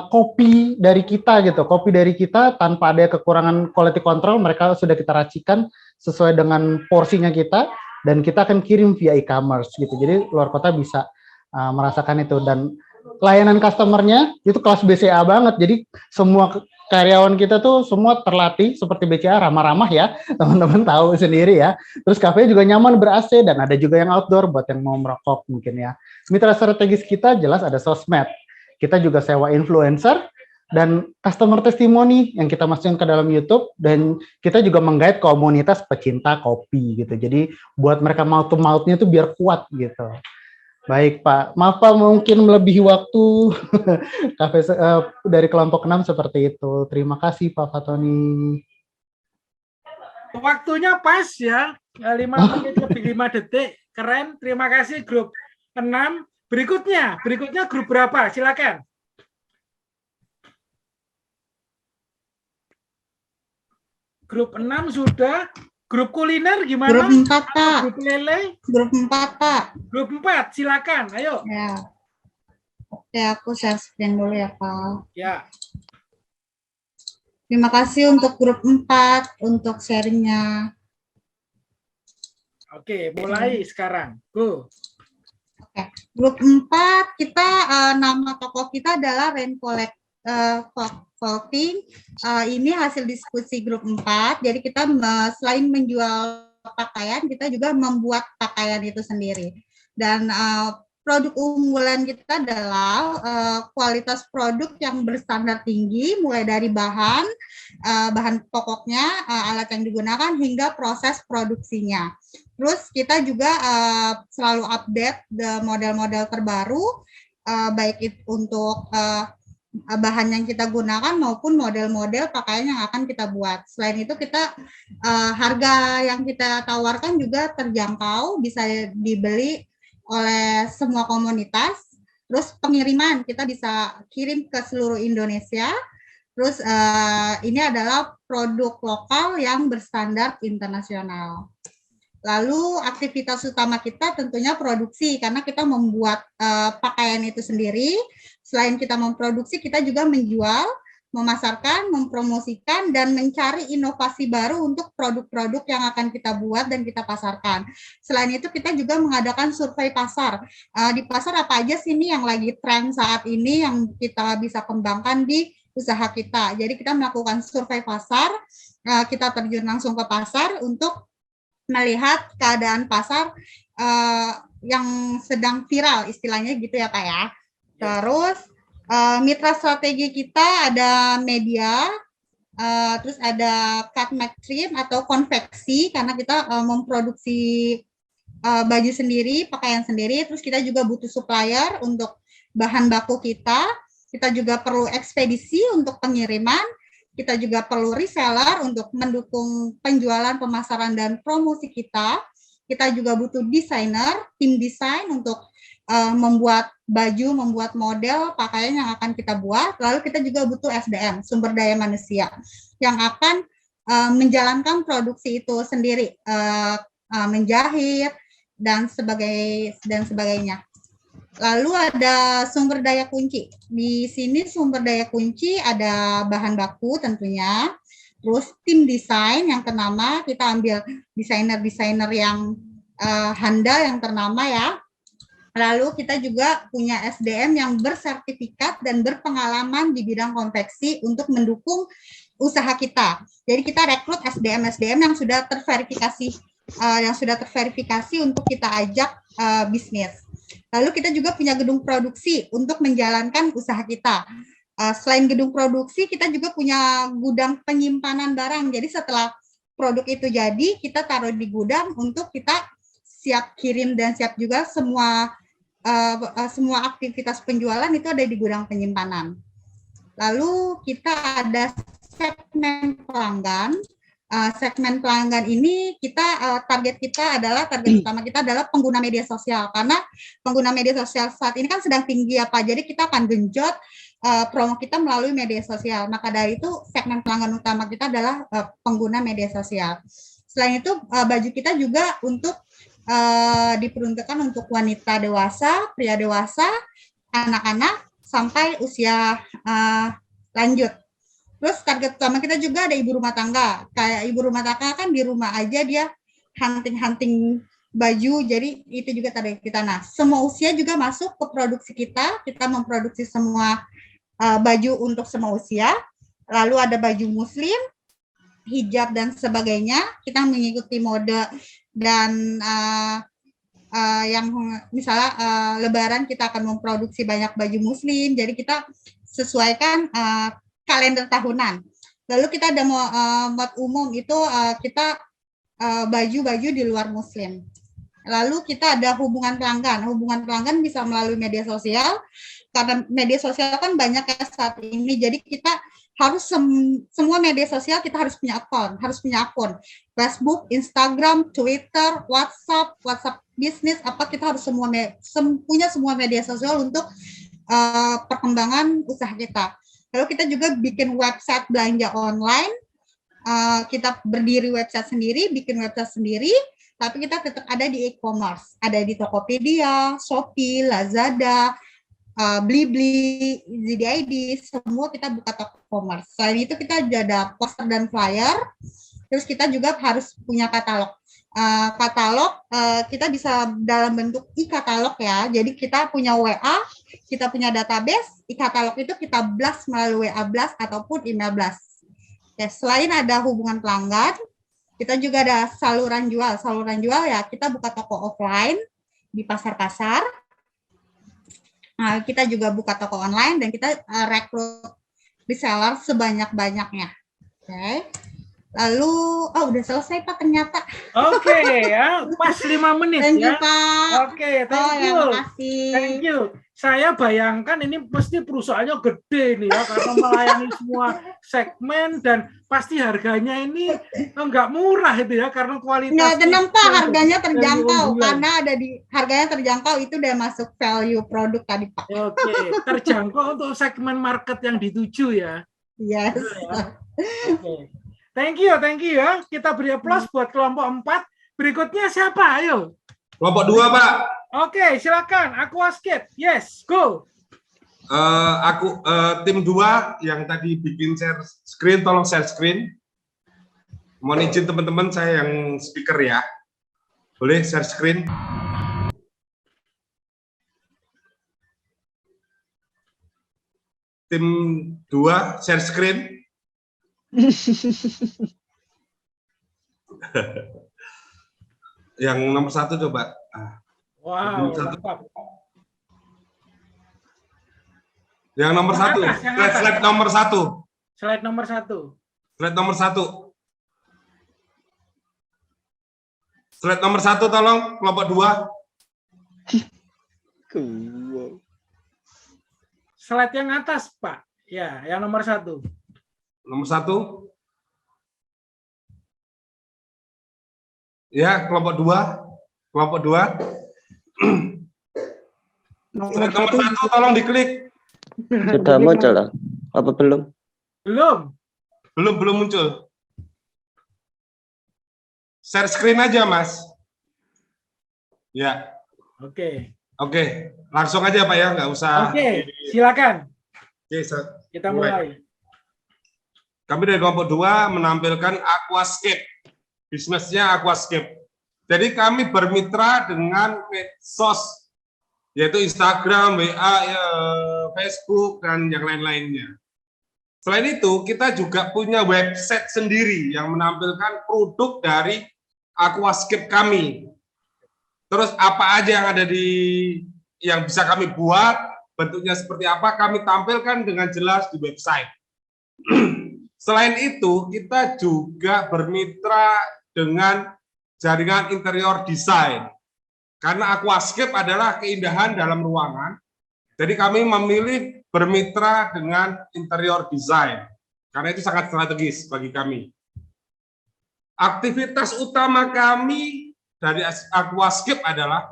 kopi dari kita gitu. Kopi dari kita tanpa ada kekurangan quality control, mereka sudah kita racikan sesuai dengan porsinya kita, dan kita akan kirim via e-commerce gitu. Jadi luar kota bisa merasakan itu, dan layanan customernya itu kelas BCA banget. Jadi semua karyawan kita tuh semua terlatih seperti BCA, ramah-ramah ya, teman-teman tahu sendiri ya. Terus kafe juga nyaman ber-AC, dan ada juga yang outdoor buat yang mau merokok mungkin ya. Mitra strategis kita jelas ada sosmed. Kita juga sewa influencer dan customer testimoni yang kita masukin ke dalam YouTube, dan kita juga menggait komunitas pecinta kopi gitu. Jadi buat mereka mouth to mouth-nya tuh biar kuat gitu. Baik Pak, maaf Pak mungkin melebihi waktu kafe dari kelompok 6 seperti itu. Terima kasih Pak Fatoni. Waktunya pas ya, 5 menit lebih 5 detik, keren. Terima kasih grup 6. Berikutnya grup berapa? Silakan. Grup 6 sudah. Grup kuliner gimana? Grup 4, Pak. Grup lele? Grup 4, Pak. Grup 4, silakan. Ayo. Ya. Oke, aku share screen dulu ya, Pak. Ya. Terima kasih untuk grup 4 untuk sharingnya. Oke, mulai sekarang. Go. Oke, grup 4 kita nama toko kita adalah Rain Clothing. Ini hasil diskusi grup 4. Jadi kita selain menjual pakaian, kita juga membuat pakaian itu sendiri. Dan produk unggulan kita adalah kualitas produk yang berstandar tinggi, mulai dari bahan pokoknya, alat yang digunakan, hingga proses produksinya. Terus kita juga selalu update model-model terbaru, baik itu untuk bahan yang kita gunakan maupun model-model pakaian yang akan kita buat. Selain itu kita harga yang kita tawarkan juga terjangkau, bisa dibeli oleh semua komunitas. Terus pengiriman kita bisa kirim ke seluruh Indonesia. Terus ini adalah produk lokal yang berstandar internasional. Lalu aktivitas utama kita tentunya produksi, karena kita membuat pakaian itu sendiri. Selain kita memproduksi, kita juga menjual, memasarkan, mempromosikan, dan mencari inovasi baru untuk produk-produk yang akan kita buat dan kita pasarkan. Selain itu, kita juga mengadakan survei pasar. Di pasar apa aja sih ini yang lagi tren saat ini yang kita bisa kembangkan di usaha kita. Jadi kita melakukan survei pasar, kita terjun langsung ke pasar untuk melihat keadaan pasar yang sedang viral, istilahnya gitu ya Pak ya. Terus mitra strategi kita ada media, terus ada cut make trim atau konveksi, karena kita memproduksi baju sendiri, pakaian sendiri. Terus kita juga butuh supplier untuk bahan baku kita. Kita juga perlu ekspedisi untuk pengiriman. Kita juga perlu reseller untuk mendukung penjualan, pemasaran, dan promosi kita. Kita juga butuh desainer, tim desain untuk membuat baju, membuat model pakaian yang akan kita buat. Lalu kita juga butuh SDM, sumber daya manusia, yang akan menjalankan produksi itu sendiri, menjahit, dan sebagainya. Lalu ada sumber daya kunci. Di sini sumber daya kunci ada bahan baku tentunya, terus tim desain yang ternama, kita ambil desainer-desainer yang handal, yang ternama ya. Lalu kita juga punya SDM yang bersertifikat dan berpengalaman di bidang konveksi untuk mendukung usaha kita. Jadi kita rekrut SDM yang sudah terverifikasi untuk kita ajak bisnis. Lalu kita juga punya gedung produksi untuk menjalankan usaha kita. Selain gedung produksi, kita juga punya gudang penyimpanan barang. Jadi setelah produk itu jadi, kita taruh di gudang untuk kita siap kirim dan siap juga semua aktivitas penjualan itu ada di gudang penyimpanan. Lalu kita ada segmen pelanggan. Segmen pelanggan ini target utama kita adalah pengguna media sosial, karena pengguna media sosial saat ini kan sedang tinggi ya Pak. Jadi kita akan genjot promo kita melalui media sosial. Maka dari itu segmen pelanggan utama kita adalah pengguna media sosial. Selain itu baju kita juga diperuntukkan untuk wanita dewasa, pria dewasa, anak-anak sampai usia lanjut. Terus target utama kita juga ada ibu rumah tangga. Kayak ibu rumah tangga kan di rumah aja dia hunting baju, jadi itu juga target kita. Nah, semua usia juga masuk ke produksi kita. Kita memproduksi semua baju untuk semua usia. Lalu ada baju muslim, hijab dan sebagainya. Kita mengikuti mode dan yang misalnya Lebaran kita akan memproduksi banyak baju muslim. Jadi kita sesuaikan kalender tahunan. Lalu kita ada mod umum itu kita baju-baju di luar muslim. Lalu kita ada hubungan pelanggan. Hubungan pelanggan bisa melalui media sosial, karena media sosial kan banyak ya saat ini. Jadi kita harus semua media sosial kita harus punya akun. Facebook, Instagram, Twitter, WhatsApp bisnis, kita harus punya semua media sosial untuk perkembangan usaha kita. Lalu kita juga bikin website belanja online, kita berdiri website sendiri, bikin website sendiri, tapi kita tetap ada di e-commerce, ada di Tokopedia, Shopee, Lazada, Blibli, ZDID, semua kita buka toko e-commerce. Selain itu kita juga ada poster dan flyer, terus kita juga harus punya katalog. Katalog kita bisa dalam bentuk e-katalog ya, jadi kita punya WA, kita punya database, e-katalog itu kita blast melalui WA blast ataupun email blast. Ya, selain ada hubungan pelanggan, kita juga ada saluran jual. Saluran jual ya kita buka toko offline di pasar-pasar. Kita juga buka toko online dan kita rekrut reseller sebanyak-banyaknya. Oke. Lalu, udah selesai Pak ternyata. Oke ya, pas 5 menit Thank you, ya. Pak. Oke, thank you. Makasih. Thank you. Saya bayangkan ini pasti perusahaannya gede nih ya, karena melayani semua segmen dan pasti harganya ini enggak murah itu ya, karena kualitas. Nggak tenang Pak, harganya terjangkau karena ada di harganya terjangkau itu udah masuk value produk tadi Pak. Oke, terjangkau untuk segmen market yang dituju ya. Yes. Oke. Thank you ya. Kita beri aplaus buat kelompok 4. Berikutnya siapa? Ayo. Kelompok 2, Pak. Oke, silakan. Aquascape. Yes, go. Aku tim 2 yang tadi bikin share screen, tolong share screen. Mohon izin teman-teman, saya yang speaker ya. Boleh share screen? Tim 2 share screen. Yang nomor 1 coba. Wow. Yang nomor 1. Slide nomor 1. Slide nomor 1. Slide nomor 1. Slide nomor 1 tolong kelompok 2. Slide yang atas, Pak. Ya, yang nomor 1. Nomor 1. Ya, kelompok 2. Kelompok 2. Nomor 1 tolong diklik. Sudah muncul lah. Apa belum? Belum muncul. Share screen aja, Mas. Ya. Oke. Langsung aja Pak ya, nggak usah. Oke, silakan. Oke, kita mulai. Kami dari kelompok 2 menampilkan Aquascape. Bisnisnya Aquascape. Jadi kami bermitra dengan medsos, yaitu Instagram, WA, Facebook, dan yang lain-lainnya. Selain itu, kita juga punya website sendiri yang menampilkan produk dari Aquascape kami. Terus apa aja yang ada yang bisa kami buat, bentuknya seperti apa, kami tampilkan dengan jelas di website. Selain itu, kita juga bermitra dengan jaringan interior design. Karena Aquascape adalah keindahan dalam ruangan, jadi kami memilih bermitra dengan interior design. Karena itu sangat strategis bagi kami. Aktivitas utama kami dari Aquascape adalah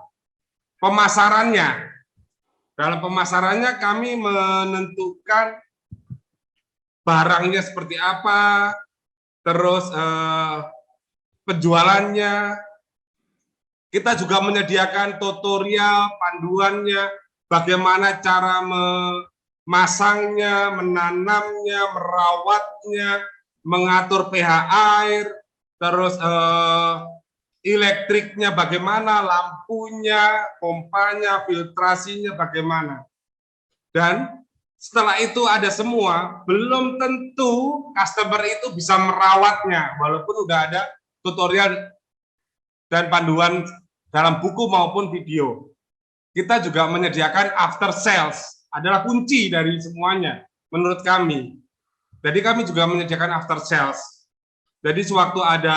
pemasarannya. Dalam pemasarannya kami menentukan barangnya seperti apa, terus penjualannya. Kita juga menyediakan tutorial, panduannya, bagaimana cara memasangnya, menanamnya, merawatnya, mengatur pH air, terus elektriknya bagaimana, lampunya, pompanya, filtrasinya bagaimana. Dan setelah itu ada semua, belum tentu customer itu bisa merawatnya, walaupun udah ada tutorial dan panduan dalam buku maupun video. Kita juga menyediakan after sales, adalah kunci dari semuanya, menurut kami. Jadi kami juga menyediakan after sales. Jadi sewaktu ada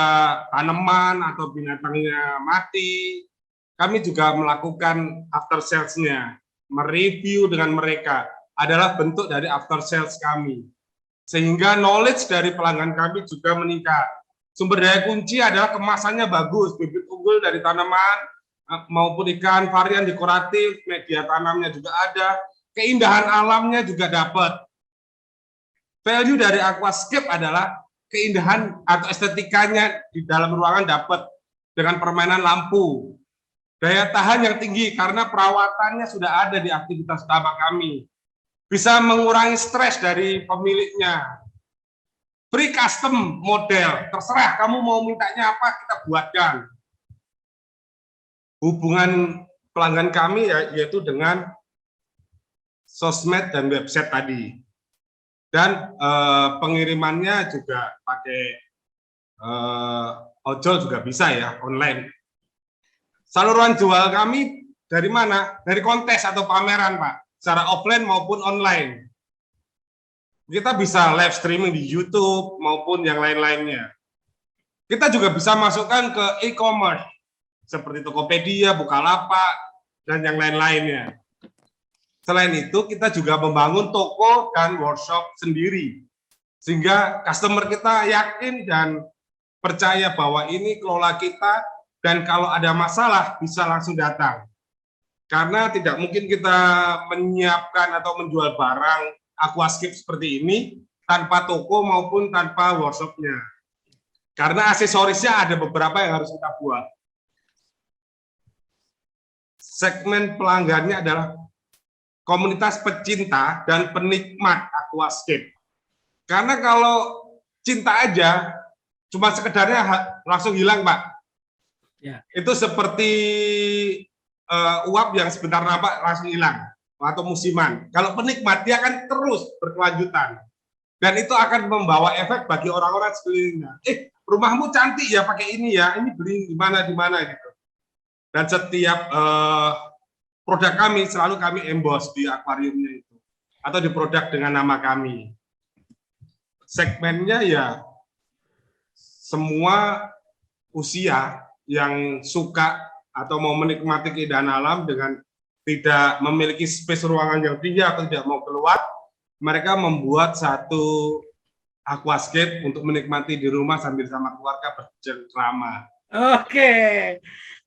tanaman atau binatangnya mati, kami juga melakukan after sales-nya, mereview dengan mereka, adalah bentuk dari after sales kami. Sehingga knowledge dari pelanggan kami juga meningkat. Sumber daya kunci adalah kemasannya bagus, bibit unggul dari tanaman, maupun ikan, varian dekoratif, media tanamnya juga ada, keindahan alamnya juga dapat. Value dari Aquascape adalah keindahan atau estetikanya di dalam ruangan dapat dengan permainan lampu. daya tahan yang tinggi karena perawatannya sudah ada di aktivitas utama kami. Bisa mengurangi stres dari pemiliknya. Free custom model, terserah kamu mau mintanya apa, kita buatkan. Hubungan pelanggan kami yaitu dengan sosmed dan website tadi. Dan pengirimannya juga pakai ojol juga bisa ya, online. Saluran jual kami dari mana? Dari kontes atau pameran, Pak. Secara offline maupun online. Kita bisa live streaming di YouTube maupun yang lain-lainnya. Kita juga bisa masukkan ke e-commerce seperti Tokopedia, Bukalapak, dan yang lain-lainnya. Selain itu, kita juga membangun toko dan workshop sendiri. Sehingga customer kita yakin dan percaya bahwa ini kelola kita, dan kalau ada masalah bisa langsung datang. Karena tidak mungkin kita menyiapkan atau menjual barang aquascape seperti ini tanpa toko maupun tanpa workshopnya. Karena aksesorisnya ada beberapa yang harus kita buat. Segmen pelanggannya adalah komunitas pecinta dan penikmat aquascape. Karena kalau cinta aja, cuma sekedarnya langsung hilang, Pak. Ya. Itu seperti uap yang sebentar nampak langsung hilang atau musiman. Kalau penikmat dia akan terus berkelanjutan dan itu akan membawa efek bagi orang-orang sekelilingnya. Rumahmu cantik ya pakai ini ya, ini beli di mana gitu. Dan setiap produk kami selalu kami emboss di akuariumnya itu atau di produk dengan nama kami. Segmennya ya semua usia yang suka atau mau menikmati keindahan alam dengan tidak memiliki space ruangan yang tinggi atau tidak mau keluar, mereka membuat satu aquascape untuk menikmati di rumah sambil sama keluarga bercengkrama. Oke,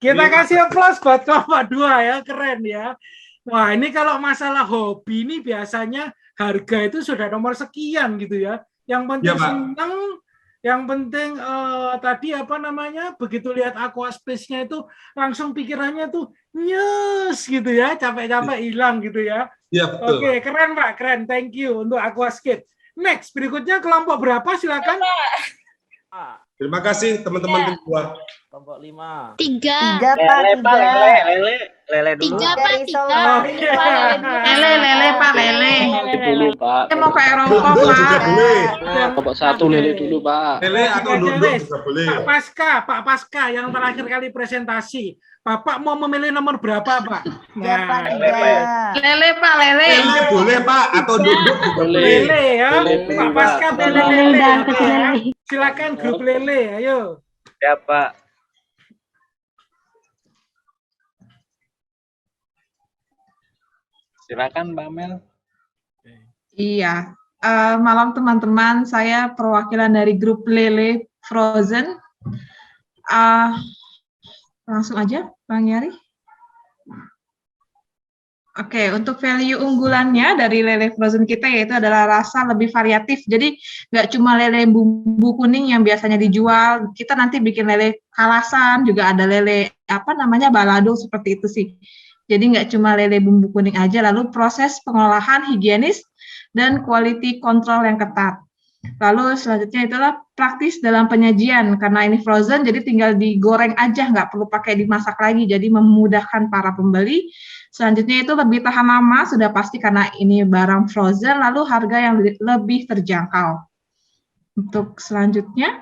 kita kasih aplaus buat Bapak dua ya, keren ya. Wah, ini kalau masalah hobi ini biasanya harga itu sudah nomor sekian gitu ya. Yang penting Ya, Pak. seneng, yang penting tadi apa namanya, begitu lihat aquaspace-nya itu langsung pikirannya tuh nyes gitu ya, capek-capek hilang gitu ya. Iya, betul. Oke, keren Pak, keren. Thank you untuk aquascape. Next, berikutnya kelompok berapa silakan? Terima kasih teman-teman kedua. Kelompok 5. 3 Lele, Pak, Pak, 3. lele dulu. 3 Pak, 3. Lele Pak, lele. Dulu, Pak. Saya mau ke Eropa, Pak. Kelompok 1 lele dulu, Pak. Lele atau duduk juga boleh. Pak Pasca yang terakhir kali presentasi. Bapak mau memilih nomor berapa, Pak? Nah, Lele Pak, lele. Lele boleh, Pak, atau duduk juga boleh. Lele ya. Pak Pasca pilih lele. Ya. Silakan grup lele, ayo. Ya, Pak. Silakan, Mbak Mel. Iya. Malam teman-teman, saya perwakilan dari grup Lele Frozen. Langsung aja, Bang Yari. Oke, untuk value unggulannya dari lele frozen kita yaitu adalah rasa lebih variatif. Jadi nggak cuma lele bumbu kuning yang biasanya dijual, kita nanti bikin lele kalasan, juga ada lele apa namanya balado seperti itu sih. Jadi nggak cuma lele bumbu kuning aja, lalu proses pengolahan higienis dan quality control yang ketat. Lalu selanjutnya itulah praktis dalam penyajian, karena ini frozen jadi tinggal digoreng aja, nggak perlu pakai dimasak lagi, jadi memudahkan para pembeli. Selanjutnya itu lebih tahan lama, sudah pasti karena ini barang frozen, lalu harga yang lebih terjangkau. Untuk selanjutnya,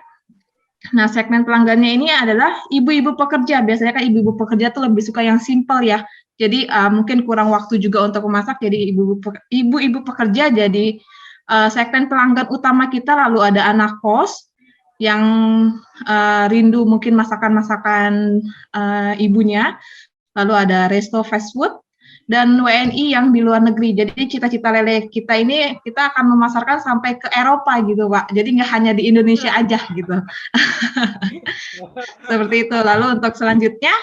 nah segmen pelanggannya ini adalah ibu-ibu pekerja. Biasanya kan ibu-ibu pekerja tuh lebih suka yang simple ya, jadi mungkin kurang waktu juga untuk memasak, jadi ibu-ibu pekerja jadi segmen pelanggan utama kita. Lalu ada anak kos yang rindu mungkin masakan-masakan ibunya, lalu ada resto fast food, dan WNI yang di luar negeri. Jadi cita-cita lele kita ini kita akan memasarkan sampai ke Eropa gitu, Pak. Jadi nggak hanya di Indonesia aja gitu. Seperti itu. Lalu untuk selanjutnya,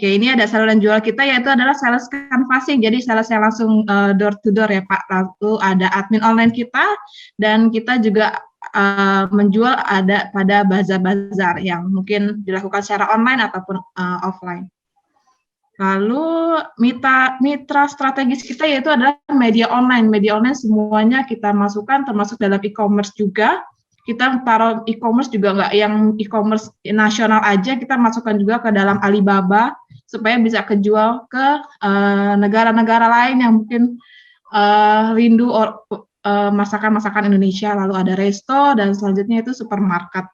ini ada saluran jual kita yaitu adalah sales canvassing. Jadi salesnya langsung door to door ya Pak. Lalu ada admin online kita, dan kita juga menjual ada pada bazar-bazar yang mungkin dilakukan secara online ataupun offline. Lalu mitra strategis kita yaitu adalah media online. Media online semuanya kita masukkan termasuk dalam e-commerce juga. Kita taruh e-commerce juga nggak yang e-commerce nasional aja, kita masukkan juga ke dalam Alibaba supaya bisa kejual ke negara-negara lain yang mungkin rindu masakan-masakan Indonesia. Lalu ada resto dan selanjutnya itu supermarket.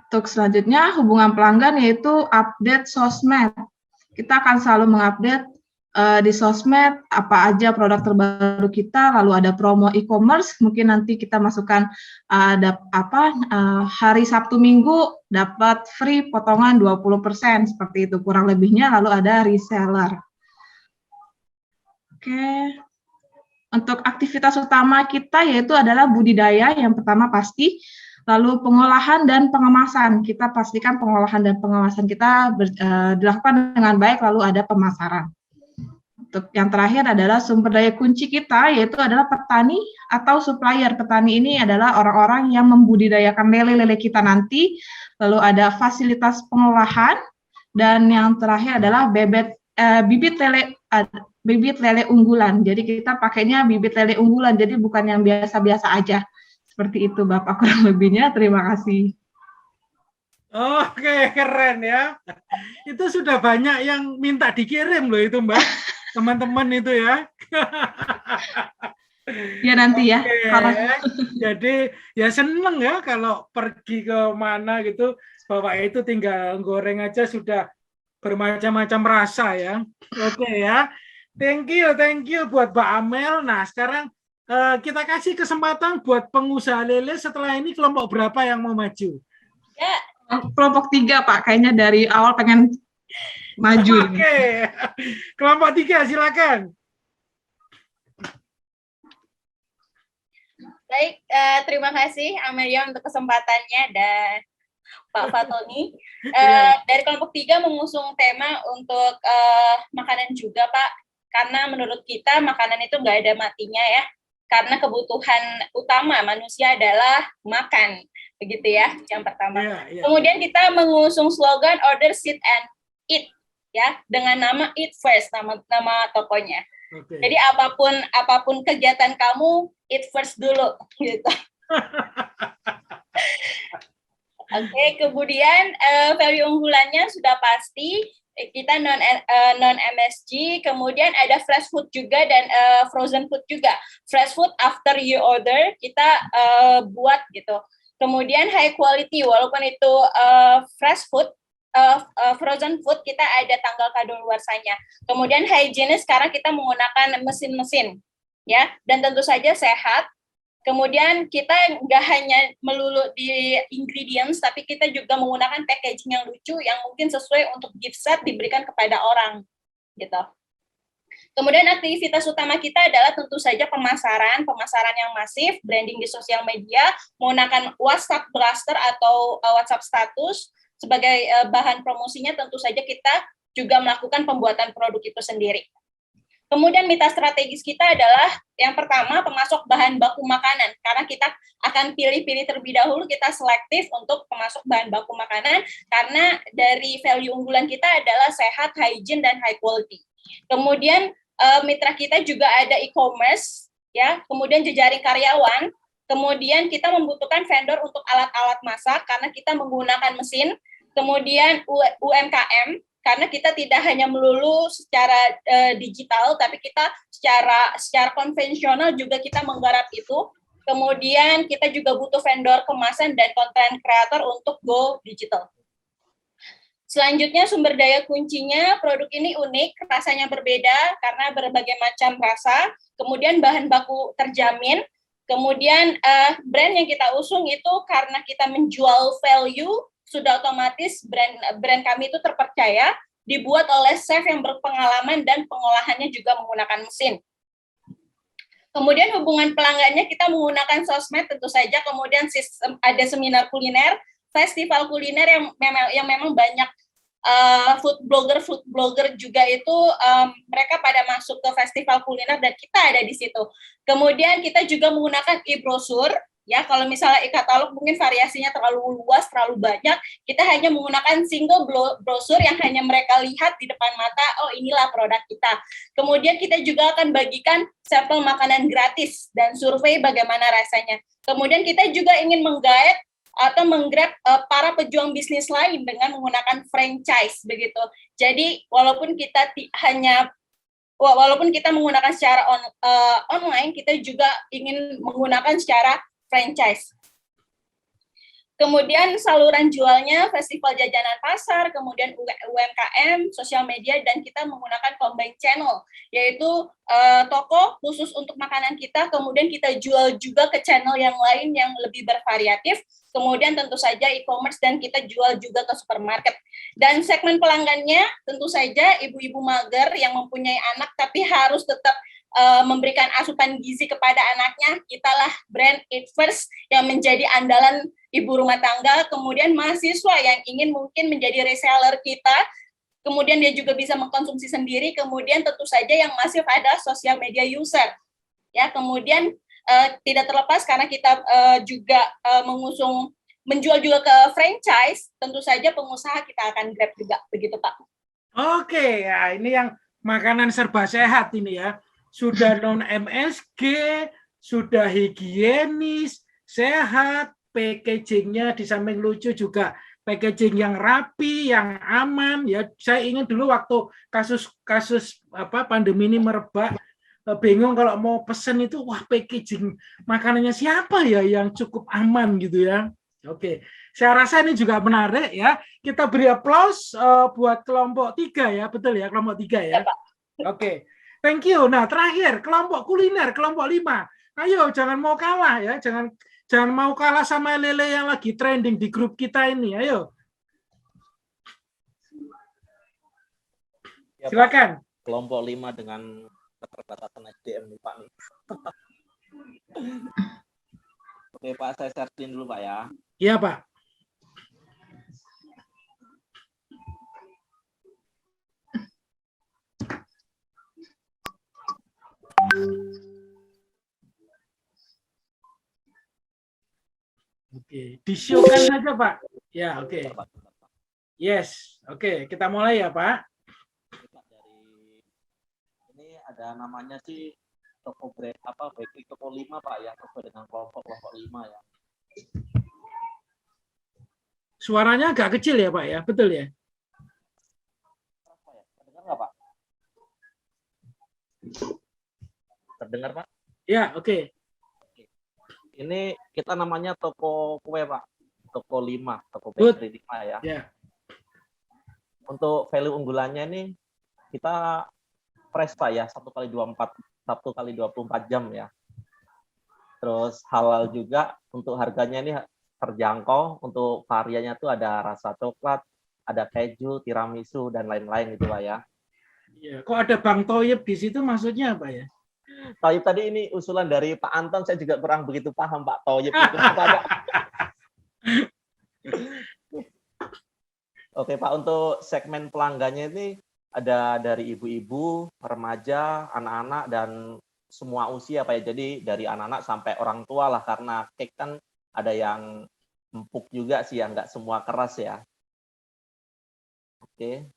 Untuk selanjutnya, hubungan pelanggan yaitu update sosmed. Kita akan selalu mengupdate di sosmed apa aja produk terbaru kita, lalu ada promo e-commerce, mungkin nanti kita masukkan ada hari Sabtu Minggu dapat free potongan 20%, seperti itu kurang lebihnya, lalu ada reseller. Oke. Untuk aktivitas utama kita yaitu adalah budidaya, yang pertama pasti. Lalu pengolahan dan pengemasan, kita pastikan pengolahan dan pengemasan kita dilakukan dengan baik, lalu ada pemasaran. Untuk yang terakhir adalah sumber daya kunci kita, yaitu adalah petani atau supplier. Petani ini adalah orang-orang yang membudidayakan lele-lele kita nanti, lalu ada fasilitas pengolahan, dan yang terakhir adalah bibit lele unggulan. Jadi kita pakainya bibit lele unggulan, jadi bukan yang biasa-biasa aja. Seperti itu Bapak kurang lebihnya, terima kasih. Oke, keren ya. Itu sudah banyak yang minta dikirim loh itu Mbak, teman-teman itu ya. Ya nanti ya. Jadi ya seneng ya kalau pergi ke mana gitu, Bapak itu tinggal goreng aja sudah bermacam-macam rasa ya. Oke ya. Thank you buat Mbak Amel. Nah sekarang kita kasih kesempatan buat pengusaha lele. Setelah ini kelompok berapa yang mau maju? Ya. Kelompok 3 Pak, kayaknya dari awal pengen maju. Oke. Kelompok 3 silakan. Baik, terima kasih Amelia untuk kesempatannya dan Pak Fatoni. Dari kelompok 3 mengusung tema untuk makanan juga Pak, karena menurut kita makanan itu nggak ada matinya ya. Karena kebutuhan utama manusia adalah makan, begitu ya, yang pertama. Kemudian kita mengusung slogan Order, Sit, and Eat, ya, dengan nama Eat First, nama tokonya. Jadi apapun kegiatan kamu, eat first dulu, gitu. Oke, kemudian value unggulannya sudah pasti. Kita non MSG, kemudian ada fresh food juga dan frozen food juga. Fresh food after you order kita buat gitu. Kemudian high quality, walaupun itu fresh food, frozen food kita ada tanggal kadaluarsanya. Kemudian hygiene sekarang kita menggunakan mesin-mesin ya, dan tentu saja sehat. Kemudian kita nggak hanya melulu di ingredients, tapi kita juga menggunakan packaging yang lucu yang mungkin sesuai untuk gift set diberikan kepada orang, gitu. Kemudian aktivitas utama kita adalah tentu saja pemasaran yang masif, branding di sosial media, menggunakan WhatsApp Blaster atau WhatsApp Status sebagai bahan promosinya. Tentu saja kita juga melakukan pembuatan produk itu sendiri. Kemudian mitra strategis kita adalah yang pertama pemasok bahan baku makanan, karena kita akan pilih-pilih terlebih dahulu, kita selektif untuk pemasok bahan baku makanan karena dari value unggulan kita adalah sehat, hygiene, dan high quality. Kemudian mitra kita juga ada e-commerce, ya, kemudian jejaring karyawan, kemudian kita membutuhkan vendor untuk alat-alat masak karena kita menggunakan mesin, kemudian UMKM, karena kita tidak hanya melulu secara digital, tapi kita secara konvensional juga kita menggarap itu. Kemudian kita juga butuh vendor kemasan dan content creator untuk go digital. Selanjutnya sumber daya kuncinya, produk ini unik, rasanya berbeda karena berbagai macam rasa. Kemudian bahan baku terjamin. Kemudian brand yang kita usung itu karena kita menjual value, sudah otomatis brand kami itu terpercaya, dibuat oleh chef yang berpengalaman dan pengolahannya juga menggunakan mesin. Kemudian hubungan pelanggannya kita menggunakan sosmed tentu saja, kemudian ada seminar kuliner, festival kuliner yang memang banyak food blogger juga itu mereka pada masuk ke festival kuliner dan kita ada di situ. Kemudian kita juga menggunakan e-brosur. Ya, kalau misalnya e-katalog mungkin variasinya terlalu luas, terlalu banyak, kita hanya menggunakan single brosur yang hanya mereka lihat di depan mata, oh inilah produk kita. Kemudian kita juga akan bagikan sampel makanan gratis dan survei bagaimana rasanya. Kemudian kita juga ingin menggait atau menggrab para pejuang bisnis lain dengan menggunakan franchise begitu. Jadi walaupun kita menggunakan secara online, kita juga ingin menggunakan secara franchise. Kemudian saluran jualnya festival jajanan pasar, kemudian UMKM, sosial media, dan kita menggunakan combine channel, yaitu toko khusus untuk makanan kita, kemudian kita jual juga ke channel yang lain yang lebih bervariatif, kemudian tentu saja e-commerce, dan kita jual juga ke supermarket. Dan segmen pelanggannya tentu saja ibu-ibu mager yang mempunyai anak tapi harus tetap memberikan asupan gizi kepada anaknya, kitalah brand Eat First yang menjadi andalan ibu rumah tangga. Kemudian mahasiswa yang ingin mungkin menjadi reseller kita, kemudian dia juga bisa mengkonsumsi sendiri. Kemudian tentu saja yang masih ada social media user, ya. Kemudian tidak terlepas karena kita juga mengusung menjual juga ke franchise, tentu saja pengusaha kita akan grab juga, begitu Pak. Oke, ya ini yang makanan serba sehat ini ya. Sudah non-MSG, sudah higienis, sehat, packagingnya di samping lucu juga packaging yang rapi, yang aman. Ya, saya ingin dulu waktu kasus pandemi ini merebak, bingung kalau mau pesen itu, wah packaging makanannya siapa ya yang cukup aman gitu ya. Oke, saya rasa ini juga menarik ya. Kita beri aplaus buat kelompok 3 ya, betul ya, kelompok 3 ya. Oke. Thank you. Nah, terakhir kelompok kuliner, kelompok 5. Ayo, jangan mau kalah ya, jangan mau kalah sama lele yang lagi trending di grup kita ini. Ayo. Ya, silakan. Pak. Kelompok 5 dengan keterbatasan SDM nih Pak nih. Oke Pak, saya searching dulu Pak ya. Iya Pak. Oke, di-show-kan saja Pak. Ya, oke. Yes, oke. Kita mulai ya Pak. Ini ada namanya sih toko bakery toko 5 Pak ya, sesuai dengan kelompok 5 ya. Suaranya agak kecil ya Pak ya, betul ya? Terdengar nggak Pak? Terdengar Pak? Ya, oke. Ini kita namanya toko kue Pak, toko 5, toko bakery 5 ya. Yeah. Untuk value unggulannya ini kita fresh Pak ya, 1x24 jam ya. Terus halal juga, untuk harganya ini terjangkau, untuk variannya tuh ada rasa coklat, ada keju, tiramisu, dan lain-lain gitu Pak ya. Iya, kok ada Bang Toyib di situ maksudnya apa ya? Toyib tadi ini usulan dari Pak Anton, saya juga kurang begitu paham Pak Toyib itu apa. Oke Pak, untuk segmen pelanggannya ini ada dari ibu-ibu, remaja, anak-anak, dan semua usia Pak ya. Jadi dari anak-anak sampai orang tua lah, karena cake kan ada yang empuk juga sih ya, nggak semua keras ya. Oke,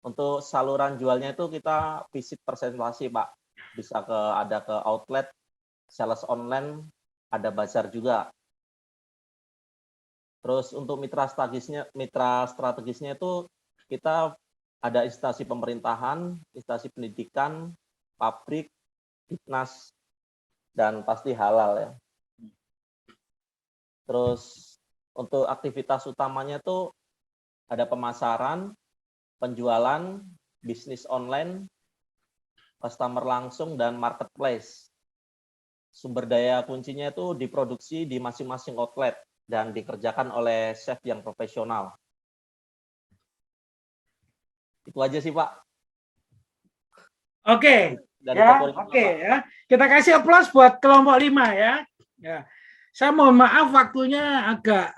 untuk saluran jualnya itu kita visit presentasi Pak. Bisa ada ke outlet, sales online, ada bazar juga. Terus untuk mitra strategisnya itu kita ada instansi pemerintahan, instansi pendidikan, pabrik, fitness, dan pasti halal ya. Terus untuk aktivitas utamanya itu ada pemasaran, penjualan, bisnis online, customer langsung, dan marketplace. Sumber daya kuncinya itu diproduksi di masing-masing outlet dan dikerjakan oleh chef yang profesional. Itu aja sih Pak. Oke, ya. Kita kasih aplaus buat kelompok 5 ya. Ya. Saya mohon maaf waktunya agak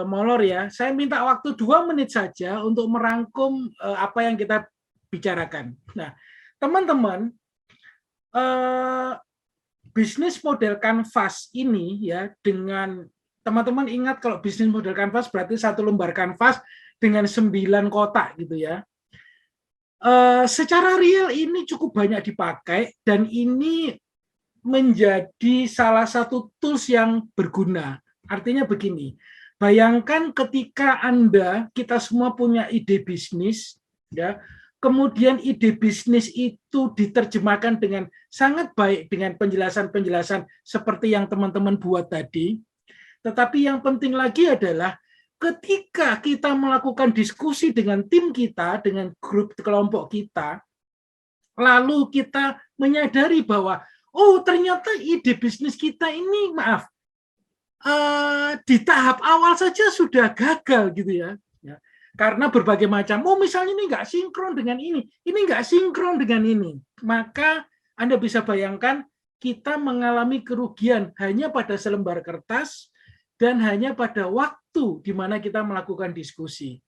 molor ya. Saya minta waktu 2 menit saja untuk merangkum apa yang kita bicarakan. Nah, teman-teman, bisnis model kanvas ini ya, dengan teman-teman ingat kalau bisnis model kanvas berarti 1 lembar kanvas dengan 9 kotak gitu ya. Secara real ini cukup banyak dipakai dan ini menjadi salah satu tools yang berguna. Artinya begini, bayangkan ketika kita semua punya ide bisnis, ya, kemudian ide bisnis itu diterjemahkan dengan sangat baik dengan penjelasan-penjelasan seperti yang teman-teman buat tadi. Tetapi yang penting lagi adalah ketika kita melakukan diskusi dengan tim kita, dengan grup kelompok kita, lalu kita menyadari bahwa, oh ternyata ide bisnis kita ini, maaf, di tahap awal saja sudah gagal gitu ya. Karena berbagai macam, misalnya ini nggak sinkron dengan ini nggak sinkron dengan ini. Maka Anda bisa bayangkan kita mengalami kerugian hanya pada selembar kertas dan hanya pada waktu di mana kita melakukan diskusi.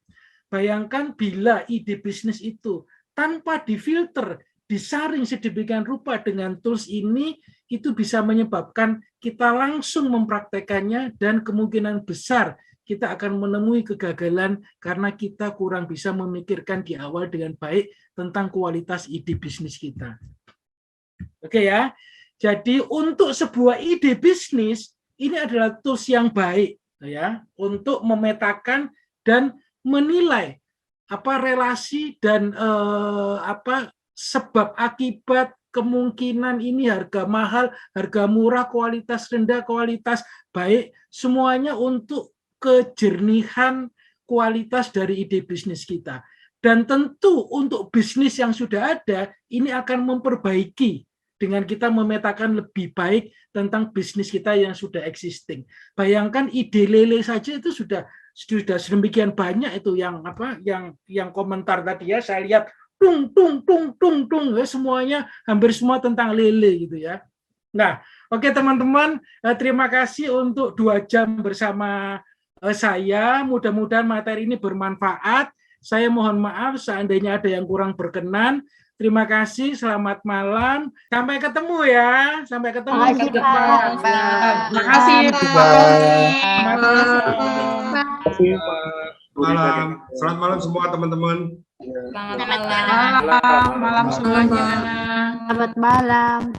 Bayangkan bila ide bisnis itu tanpa difilter, disaring sedemikian rupa dengan tools ini, itu bisa menyebabkan kita langsung mempraktekannya dan kemungkinan besar kita akan menemui kegagalan karena kita kurang bisa memikirkan di awal dengan baik tentang kualitas ide bisnis kita. Oke ya, jadi untuk sebuah ide bisnis, ini adalah tools yang baik ya untuk memetakan dan menilai apa relasi dan sebab akibat kemungkinan ini harga mahal, harga murah, kualitas rendah, kualitas baik, semuanya untuk kejernihan kualitas dari ide bisnis kita. Dan tentu untuk bisnis yang sudah ada, ini akan memperbaiki dengan kita memetakan lebih baik tentang bisnis kita yang sudah existing. Bayangkan ide lele saja itu sudah sedemikian banyak itu yang komentar tadi ya, saya lihat tung ya, semuanya hampir semua tentang lele gitu ya. Nah, oke teman-teman, terima kasih untuk 2 jam bersama saya. Mudah-mudahan materi ini bermanfaat. Saya mohon maaf seandainya ada yang kurang berkenan. Terima kasih, selamat malam. Sampai ketemu ya. Sampai ketemu. Terima kasih. Selamat malam semua teman-teman. Selamat malam semuanya. Selamat malam.